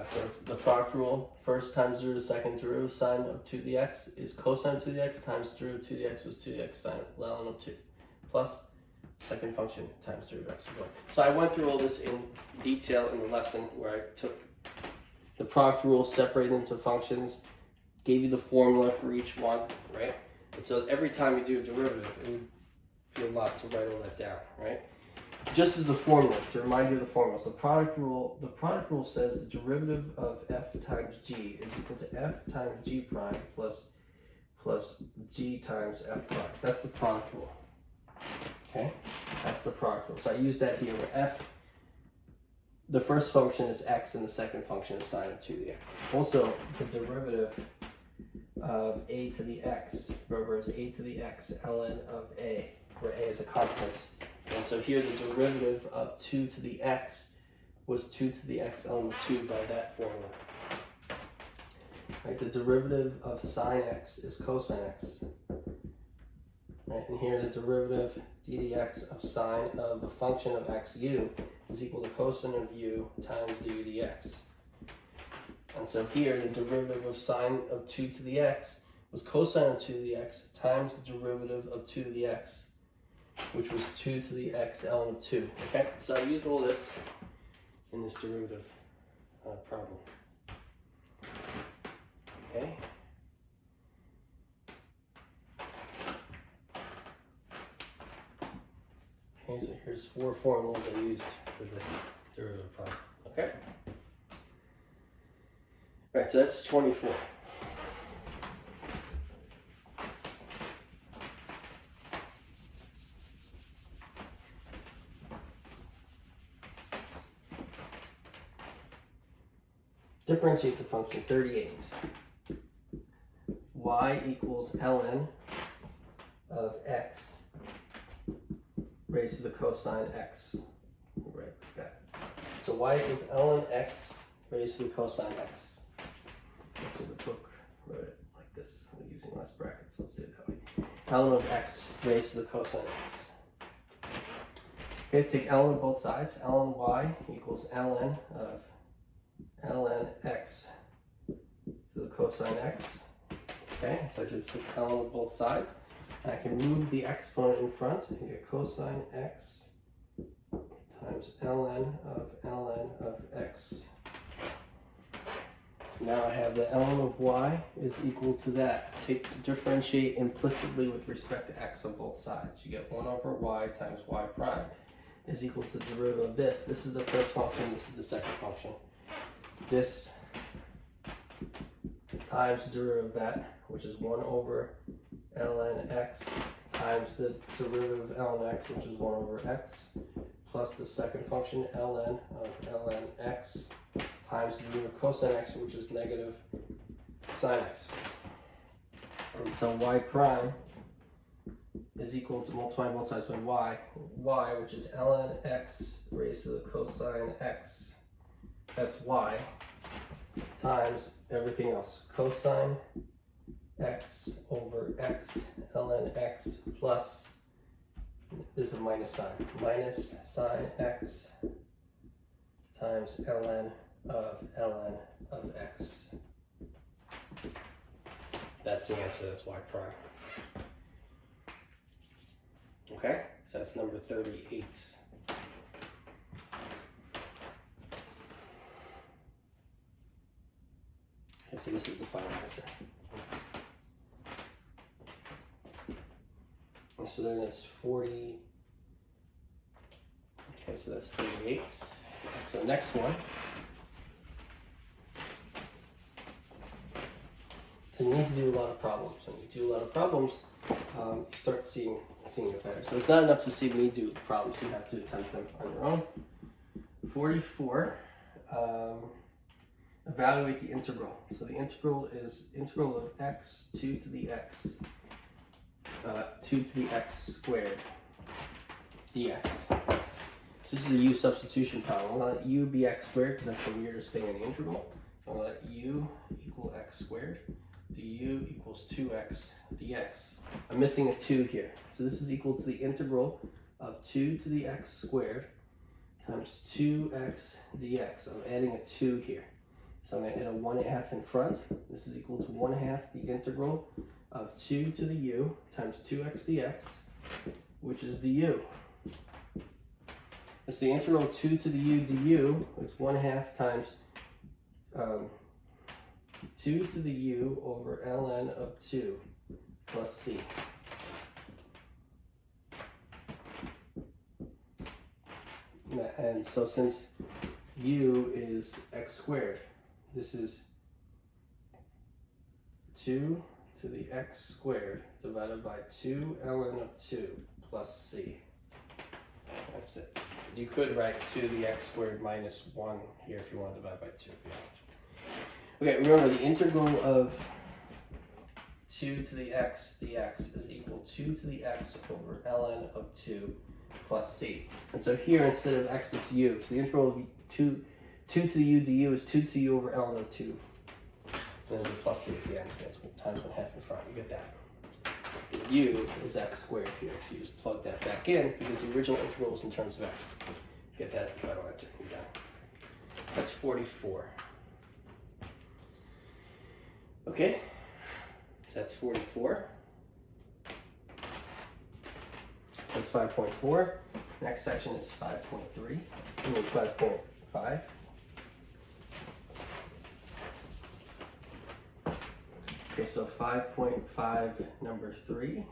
So the product rule, first times derivative, second derivative, sine of 2 to the x is cosine 2 to the x times derivative of 2 to the x was 2 to the x sine ln of 2. Plus second function times derivative of x was 1. So I went through all this in detail in the lesson where I took the product rule, separated into functions, gave you the formula for each one, right? And so every time you do a derivative, it would be a lot to write all that down, right? Just as the formula, to remind you of the formula. So the product rule says the derivative of f times g is equal to f times g prime plus g times f prime. That's the product rule. Okay? That's the product rule. So I use that here where f, the first function is x and the second function is sine of 2 to the x. Also, the derivative of a to the x, remember, is a to the x ln of a, where a is a constant. And so here the derivative of 2 to the x was 2 to the x ln of 2 by that formula. Right, the derivative of sine x is cosine x. Right, and here the derivative d dx of sine of a function of x u is equal to cosine of u times du dx. And so here the derivative of sine of 2 to the x was cosine of 2 to the x times the derivative of 2 to the x, which was 2 to the x ln of 2. Okay, so I used all this in this derivative problem. Okay. Okay, so here's 4 formulas I used for this derivative problem. Okay? Alright, so that's 24. Differentiate the function 38. Y equals ln of x raised to the cosine x. Right, like that. So y equals ln x raised to the cosine x. Actually, the book wrote it like this, using less brackets. Let's say it that way. Ln of x raised to the cosine x. Okay, take ln of both sides. Ln y equals ln of ln x to the cosine x. Okay, so I just took ln of both sides. I can move the exponent in front and get cosine x times ln of x. Now I have the ln of y is equal to that. Differentiate implicitly with respect to x on both sides. You get 1 over y times y prime is equal to the derivative of this. This is the first function, this is the second function. This times the derivative of that, which is 1 over ln x, times the derivative of ln x, which is 1 over x, plus the second function ln of ln x, times the derivative of cosine x, which is negative sine x. And so y prime is equal to multiplying both sides by y, which is ln x raised to the cosine x, that's y, times everything else, cosine x over x ln x plus, this is a minus sign, minus sine x times ln of x. That's the answer, that's y prime. Okay, so that's number 38. Okay, so this is the final answer. And so then it's 40. Okay, so that's 38. So next one. So you need to do a lot of problems. When you do a lot of problems, you start seeing it better. So it's not enough to see me do the problems. You have to attempt them on your own. 44. Evaluate the integral. So the integral is integral of x 2 to the x 2 to the x squared dx. So this is a u substitution problem. I'm going to let u be x squared because that's the weirdest thing in the integral. I'm going to let u equal x squared. Du equals 2x dx. I'm missing a 2 here. So this is equal to the integral of 2 to the x squared times 2x dx. I'm adding a 2 here. So I'm going to add a 1/2 in front. This is equal to 1/2 the integral of 2 to the u times 2x dx, which is du. It's the integral of 2 to the u du. It's 1/2 times 2 to the u over ln of 2 plus c. And so since u is x squared, this is 2 to the x squared divided by 2 ln of 2 plus c. That's it. You could write 2 to the x squared minus 1 here if you want to divide by 2. Okay, remember the integral of 2 to the x dx is equal to 2 to the x over ln of 2 plus c. And so here instead of x it's u. So the integral of 2 to the u du is 2 to the u over ln of 2. So there's a plus c at the end. That's times 1/2 in front. You get that. The u is x squared here. So you just plug that back in because the original integral was in terms of x. Get that as the final answer. You're done. That's 44. Okay, so that's 44. That's 5.4. Next section is 5.3. 5.5. Okay, so 5.5 number 3.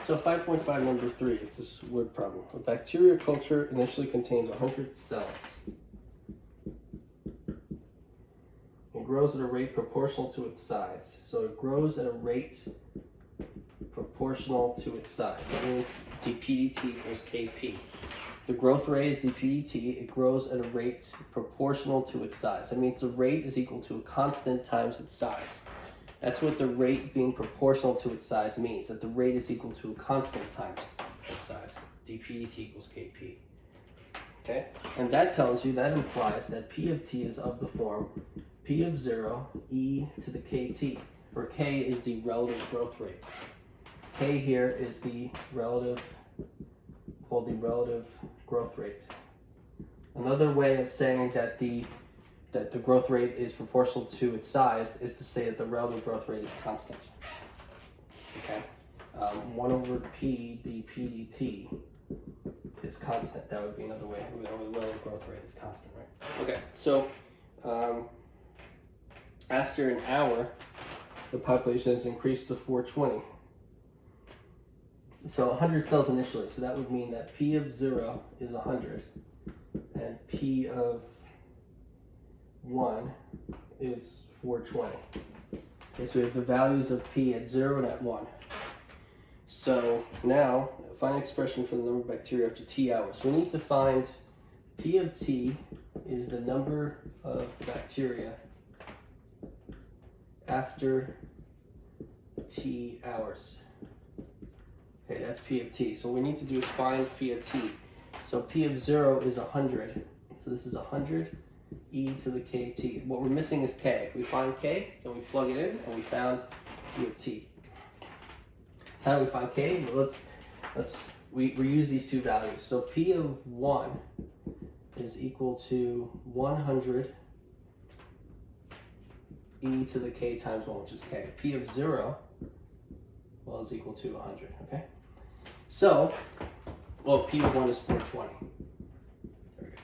So 5.5 number 3, it's this word problem. A bacteria culture initially contains 100 cells. It grows at a rate proportional to its size. So it grows at a rate proportional to its size. That means dp/dt equals kp. The growth rate is dp/dt. It grows at a rate proportional to its size. That means the rate is equal to a constant times its size. That's what the rate being proportional to its size means, that the rate is equal to a constant times its size. dp/dt equals kp. Okay? And that tells you, that implies that p of t is of the form p of 0 e to the kt, where k is the relative growth rate. K here is the relative, called the relative growth rate. Another way of saying that the that the growth rate is proportional to its size is to say that the relative growth rate is constant. Okay, 1 over p dp dt is constant. That would be another way. The relative growth rate is constant, right? Okay, so after an hour, the population has increased to 420. So 100 cells initially, so that would mean that P of 0 is 100, and P of 1 is 420. Okay, so we have the values of P at 0 and at 1. So now, find an expression for the number of bacteria after T hours. We need to find P of T is the number of bacteria after T hours. Okay, that's P of T. So what we need to do is find P of T. So P of 0 is 100. So this is 100 e to the kt. What we're missing is k. If we find k, then we plug it in, and we found P of T. So how do we find k? Well, we use these two values. So P of 1 is equal to 100 e to the k times 1, which is k. P of 0, well, is equal to 100, okay? So, well, P of 1 is 420. There we go.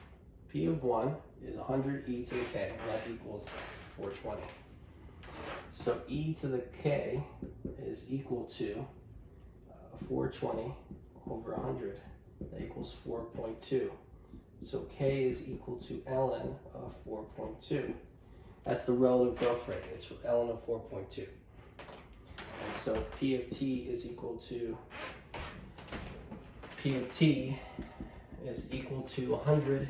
P of 1 is 100 e to the k, and that equals 420. So e to the k is equal to 420 over 100. That equals 4.2. So k is equal to ln of 4.2. That's the relative growth rate. It's ln of 4.2. And so P of T is equal to 100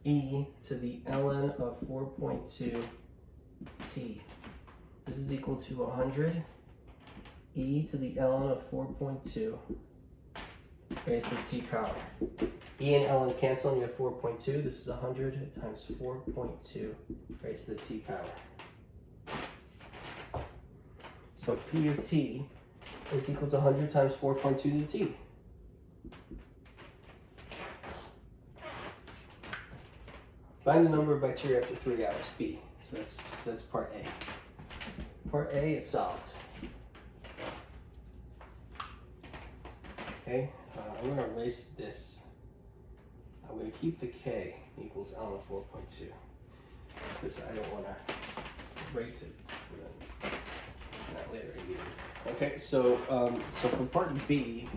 e to the ln of 4.2 t. This is equal to 100 e to the ln of 4.2 raised to the t power. E and ln cancel, and you have 4.2. This is 100 times 4.2 raised to the t power. So P of T is equal to 100 times 4.2 to the t. Find the number of bacteria after 3 hours, B. So that's part A. Part A is solved. Okay, I'm going to erase this. I'm going to keep the K equals ln of 4.2 because I don't want to erase it for that later. Okay, so for part B,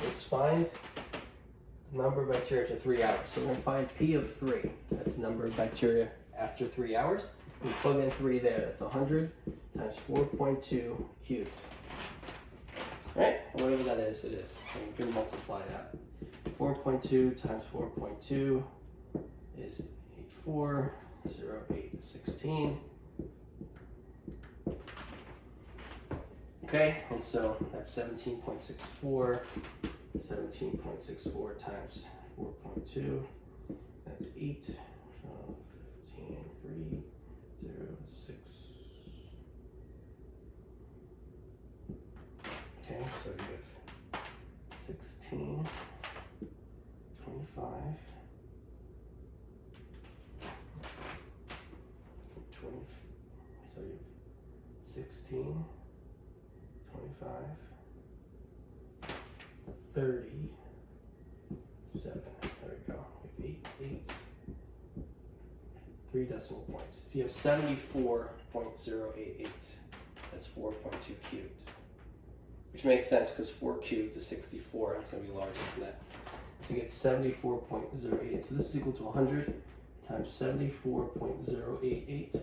let's find the number of bacteria after 3 hours. So we're going to find P of 3. That's the number of bacteria after 3 hours. We plug in 3 there. That's 100 times 4.2 cubed. Right? Whatever that is, it is. So you can multiply that. 4.2 times 4.2 is 840816. Okay, and so that's 17.64. 17.64 times 4.2. That's 8, 12, 15, 3, 0, 6. Okay, so you have 16, 25, 20, so you have 16, 25, 37. There we go. We have 8, 3 decimal points. So you have 74.088. That's 4.2 cubed. Which makes sense because 4 cubed is 64. It's going to be larger than that. So you get 74.088. So this is equal to 100 times 74.088.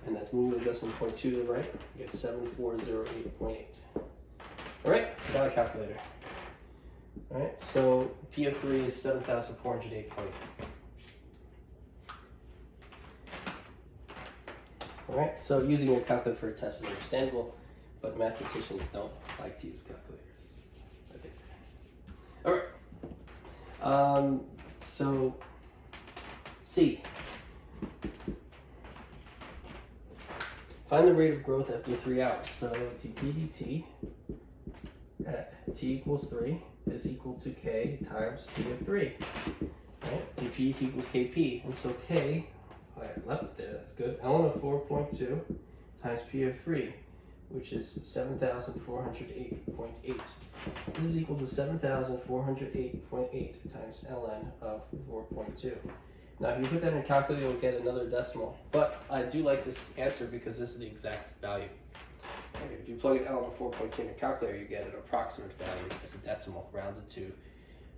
And that's moving the decimal point 2 to the right. You get 7408.8. Alright, got a calculator. Alright, so P of 3 is 7,408.8. Alright, so using a calculator for a test is understandable, but mathematicians don't like to use calculators, I think. Alright, so C. Find the rate of growth after 3 hours. So dp dt at t equals 3 is equal to k times p of 3. Right? dp dpt equals kp. And so k, I left it there, that's good. ln of 4.2 times p of 3, which is 7,408.8. This is equal to 7,408.8 times ln of 4.2. Now, if you put that in a calculator, you'll get another decimal. But I do like this answer because this is the exact value. If you plug in ln of 4.2 in a calculator, you get an approximate value as a decimal rounded to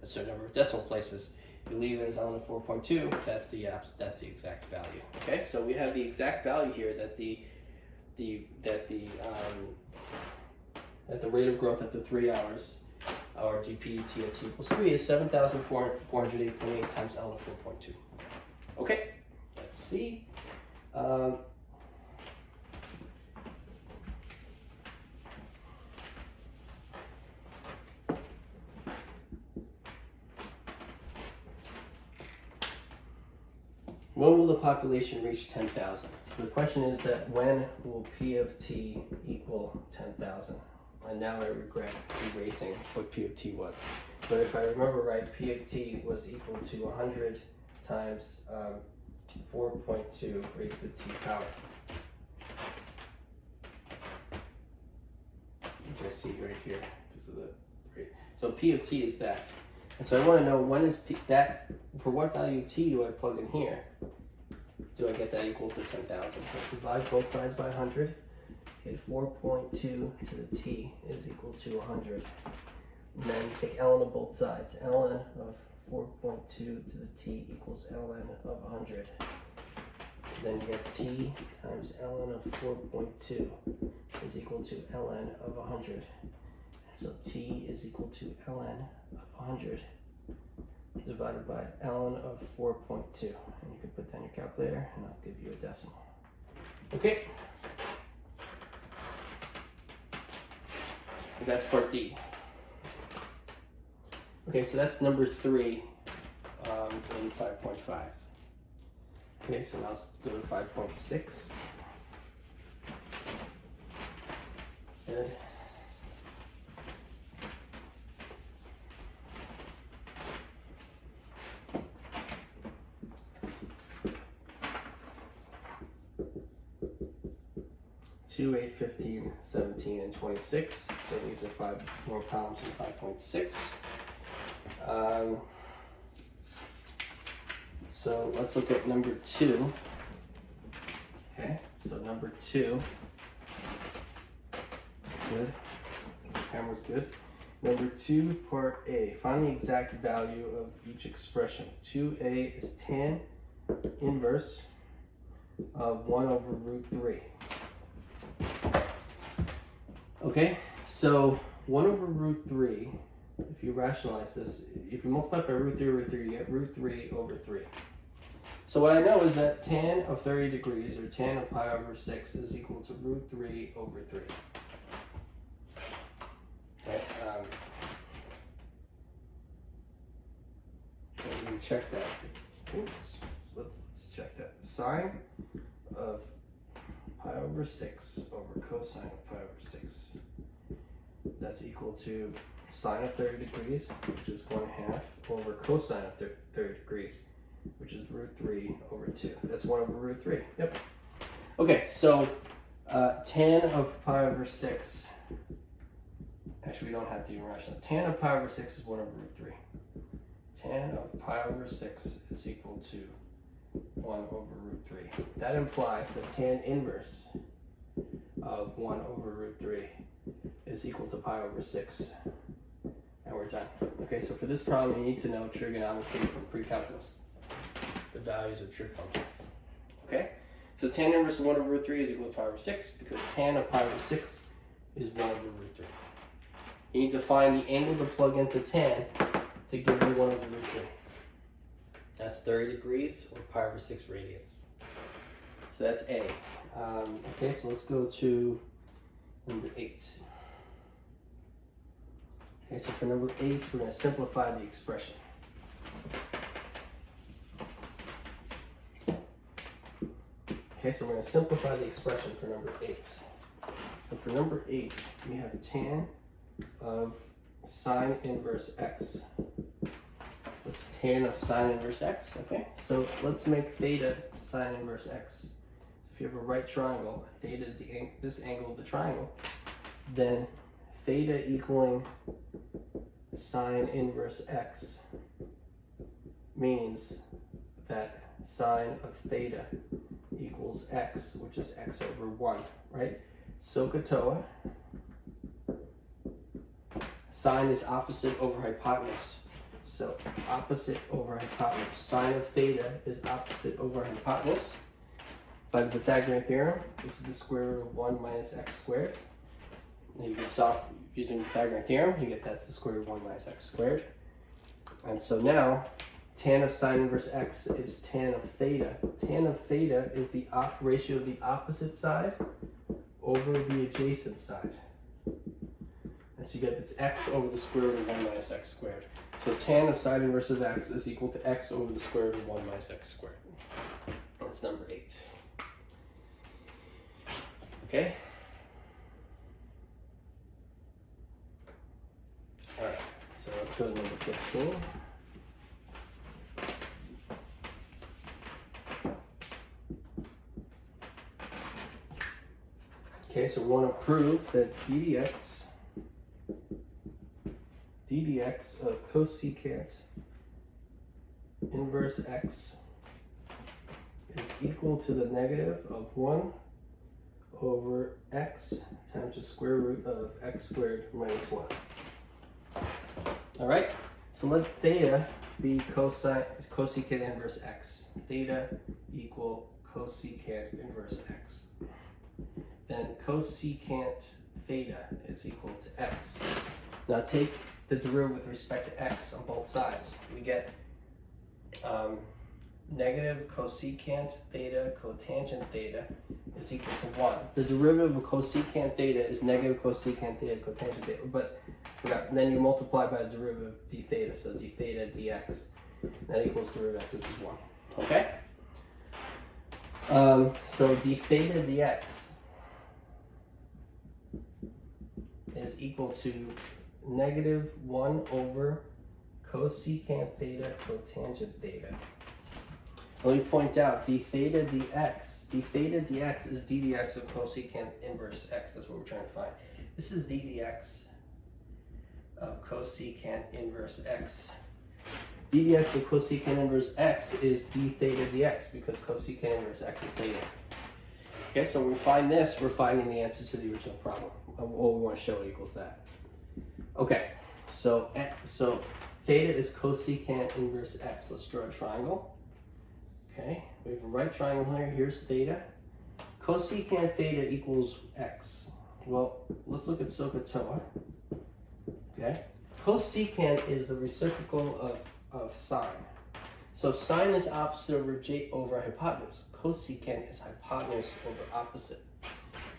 a certain number of decimal places. If you leave it as ln of 4.2, that's the exact value. Okay, so we have the exact value here that the rate of growth after 3 hours, or dp/dt at t equals 3, is 7,408.8 times ln of 4.2. Okay, let's see. When will the population reach 10,000? So the question is that when will P of t equal 10,000? And now I regret erasing what P of t was. But if I remember right, P of t was equal to 100 times 4.2 raised to the t power. You can see right here because of the rate. So P of t is that. And so I want to know when is that, for what value t do I plug in here? Do I get that equal to 10,000? Let's divide both sides by 100. Okay, 4.2 to the t is equal to 100. And then take ln of both sides. ln of 4.2 to the t equals ln of 100. Then you get t times ln of 4.2 is equal to ln of 100. So t is equal to ln of 100 divided by ln of 4.2. And you can put that in your calculator and I'll give you a decimal. Okay. That's part D. Okay, so that's number 3 in 5.5. Okay, so now let's go to 5.6. Good. Two, 8, 15, 17, and 26. So these are 5 more columns in 5.6. So let's look at number 2. Okay, so number 2. Good. Camera's good. Number 2, part A. Find the exact value of each expression. 2a is tan inverse of 1 over root 3. Okay, so 1 over root 3, if you rationalize this, if you multiply by root 3 over 3, you get root 3 over 3. So what I know is that tan of 30 degrees, or tan of pi over 6, is equal to root 3 over 3. Okay, we can check that. Oops, let's check that. Sine of pi over 6 over cosine of pi over 6. That's equal to sine of 30 degrees, which is 1/2, over cosine of 30 degrees, which is root 3 over 2. That's 1 over root 3. Yep. Okay, so tan of pi over 6. Actually, we don't have to even rationalize. Tan of pi over 6 is 1 over root 3. Tan of pi over 6 is equal to 1 over root 3. That implies that tan inverse of 1 over root 3 is equal to pi over 6. And we're done. Okay, so for this problem, you need to know trigonometry from pre-calculus, the values of trig functions. Okay, so tan inverse of 1 over root 3 is equal to pi over 6 because tan of pi over 6 is 1 over root 3. You need to find the angle to plug into tan to give you 1 over root 3. That's 30 degrees or pi over 6 radians. So that's A. Okay, so let's go to number 8. Okay, so for number 8, we're going to simplify the expression. Okay, so we're going to simplify the expression for number 8. So for number 8, we have tan of sine inverse x. What's tan of sine inverse x. Okay, so let's make theta sine inverse x. So if you have a right triangle, theta is this angle of the triangle, then theta equaling sine inverse x means that sine of theta equals x, which is x over 1, right? SOHCAHTOA. Sine is opposite over hypotenuse. So opposite over hypotenuse. Sine of theta is opposite over hypotenuse. By the Pythagorean theorem, this is the square root of 1 minus x squared. And you get solve using the Pythagorean theorem, you get that's the square root of 1 minus x squared. And so now, tan of sine inverse x is tan of theta. Tan of theta is the ratio of the opposite side over the adjacent side. And so you get it's x over the square root of 1 minus x squared. So tan of sine inverse of x is equal to x over the square root of 1 minus x squared. That's number 8. Okay? Alright, so let's go to number 15. Okay, so we want to prove that ddx of cosecant inverse x is equal to the negative of 1 over x times the square root of x squared minus 1. All right, so let theta be cosecant inverse x. Theta equal cosecant inverse x. Then cosecant theta is equal to x. Now take the derivative with respect to x on both sides. We get negative cosecant theta cotangent theta is equal to 1. The derivative of cosecant theta is negative cosecant theta cotangent theta, but and then you multiply by the derivative of d theta, so d theta dx. That equals derivative of x, which is 1. Okay? So d theta dx is equal to negative 1 over cosecant theta cotangent theta. Let me point out d theta dx is d dx of cosecant inverse x. That's what we're trying to find. This is d dx of cosecant inverse x. d dx of cosecant inverse x is d theta dx because cosecant inverse x is theta. Okay, so when we find this, we're finding the answer to the original problem. What we want to show equals that. Okay, so theta is cosecant inverse x. Let's draw a triangle. Okay, we have a right triangle here. Here's theta. Cosecant theta equals x. Well, let's look at SOHCAHTOA. Okay, cosecant is the reciprocal of sine. So if sine is opposite over hypotenuse, cosecant is hypotenuse over opposite.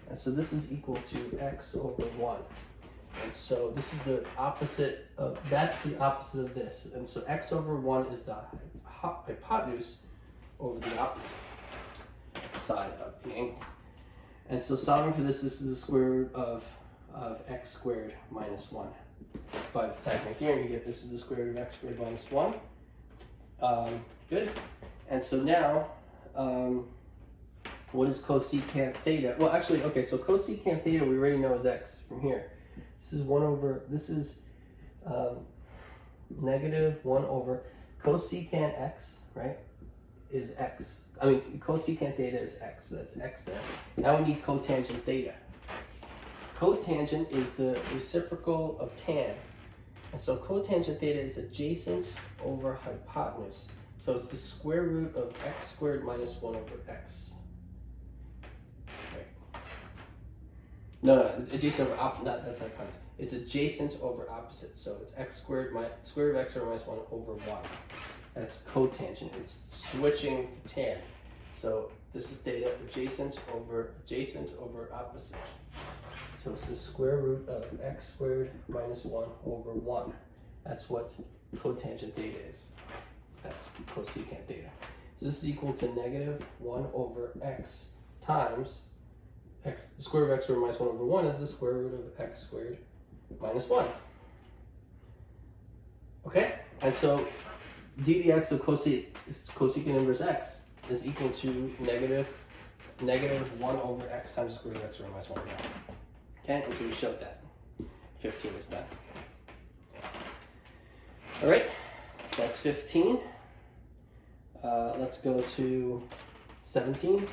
And so this is equal to x over 1. And so this is the opposite of, that's the opposite of this. And so x over 1 is the hypotenuse over the opposite side of the angle. And so solving for this, this is the square root of x squared minus 1. By Pythagorean theorem, you get this is the square root of x squared minus 1. Good. And so now, what is cosecant theta? Well, actually, okay, so cosecant theta we already know is x from here. This is 1 over, this is negative 1 over cosecant x, right, is x. I mean, cosecant theta is x, so that's x there. Now we need cotangent theta. Cotangent is the reciprocal of tan. And so cotangent theta is adjacent over hypotenuse. So it's the square root of x squared minus 1 over x. Right. No, it's adjacent over opposite. No, that's hypotenuse. It's adjacent over opposite. So it's x squared square root of x squared minus 1 over 1. That's cotangent. It's switching tan. So this is theta adjacent over opposite. So it's the square root of x squared minus 1 over 1. That's what cotangent theta is. That's cosecant theta. So this is equal to negative 1 over x times x, the square root of x squared minus 1 over 1 is the square root of x squared minus 1. Okay? And so d dx of cosecant inverse x is equal to negative 1 over x times the square root of x minus 1 half. Okay, and so we showed that. 15 is done. All right, so that's 15. Let's go to 17.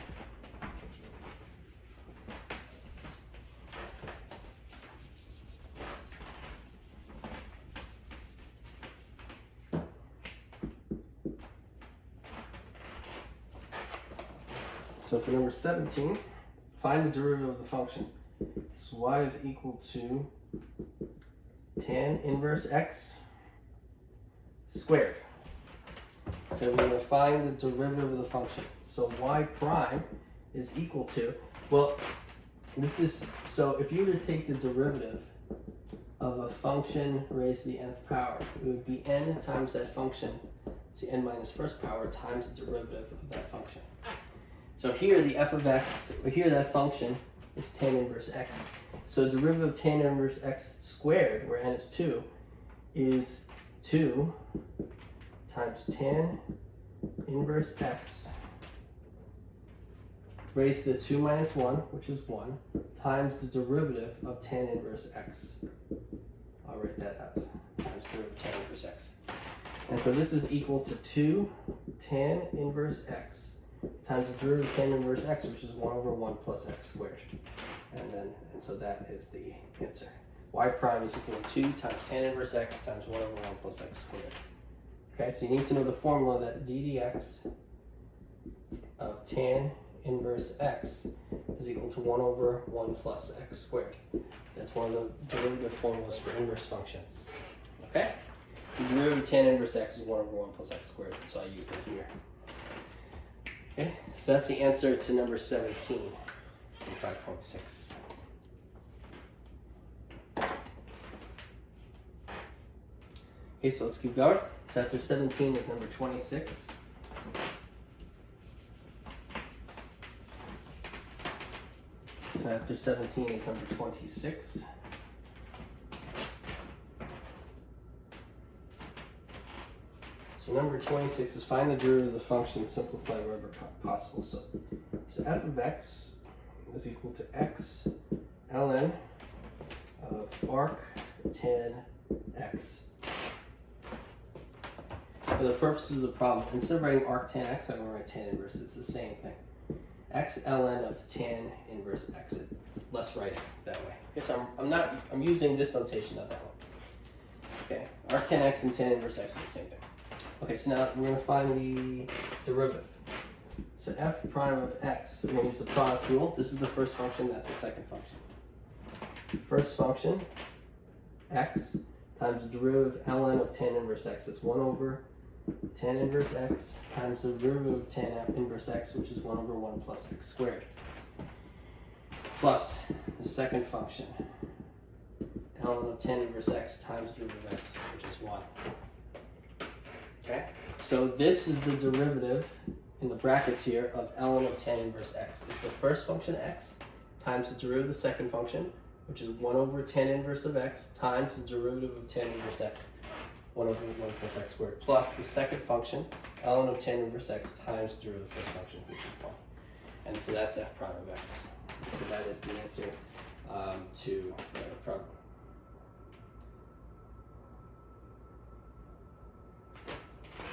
So for number 17, find the derivative of the function. So y is equal to tan inverse x squared. So we're going to find the derivative of the function. So y prime is equal to, well, this is, so if you were to take the derivative of a function raised to the nth power, it would be n times that function to n minus first power times the derivative of that function. So here the f of x, or here that function is tan inverse x. So the derivative of tan inverse x squared, where n is 2, is 2 times tan inverse x raised to the 2 minus 1, which is 1, times the derivative of tan inverse x. I'll write that out, times the derivative of tan inverse x. And so this is equal to 2 tan inverse x times the derivative of tan inverse x, which is 1 over 1 plus x squared. And so that is the answer. Y prime is equal to 2 times tan inverse x times 1 over 1 plus x squared. Okay, so you need to know the formula that d dx of tan inverse x is equal to 1 over 1 plus x squared. That's one of the derivative formulas for inverse functions. Okay? The derivative of tan inverse x is 1 over 1 plus x squared, so I use that here. Okay, so that's the answer to number 17 in 5.6. Okay, so let's keep going. So after 17 is number 26. So after 17 is number 26. So number 26 is find the derivative of the function, simplify wherever possible. So f of x is equal to x ln of arc tan x. For the purposes of the problem, instead of writing arc tan x, I'm going to write tan inverse. It's the same thing. X ln of tan inverse x. Let's write it that way. Okay, so I'm using this notation, not that one. Okay, arc tan x and tan inverse x are the same thing. Okay, so now we're going to find the derivative. So f prime of x, we're going to use the product rule. This is the first function, that's the second function. First function, x, times the derivative of ln of tan inverse x. That's 1 over tan inverse x times the derivative of tan inverse x, which is 1 over 1 plus x squared. Plus the second function, ln of tan inverse x times derivative of x, which is 1. Okay, so this is the derivative in the brackets here of ln of tan inverse x. It's the first function x times the derivative of the second function, which is 1 over tan inverse of x times the derivative of tan inverse x, 1 over 1 plus x squared, plus the second function, ln of tan inverse x times the derivative of the first function, which is 1. And so that's f prime of x. So that is the answer to the problem.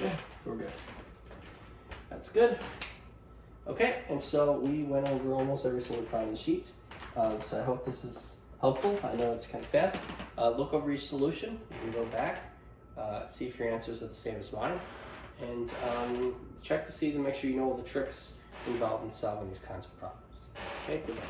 Yeah, so we're good. That's good. Okay, and so we went over almost every single problem in the sheet. So I hope this is helpful. I know it's kind of fast. Look over each solution. You can go back, see if your answers are the same as mine, and check to see to make sure you know all the tricks involved in solving these kinds of problems. Okay, good luck.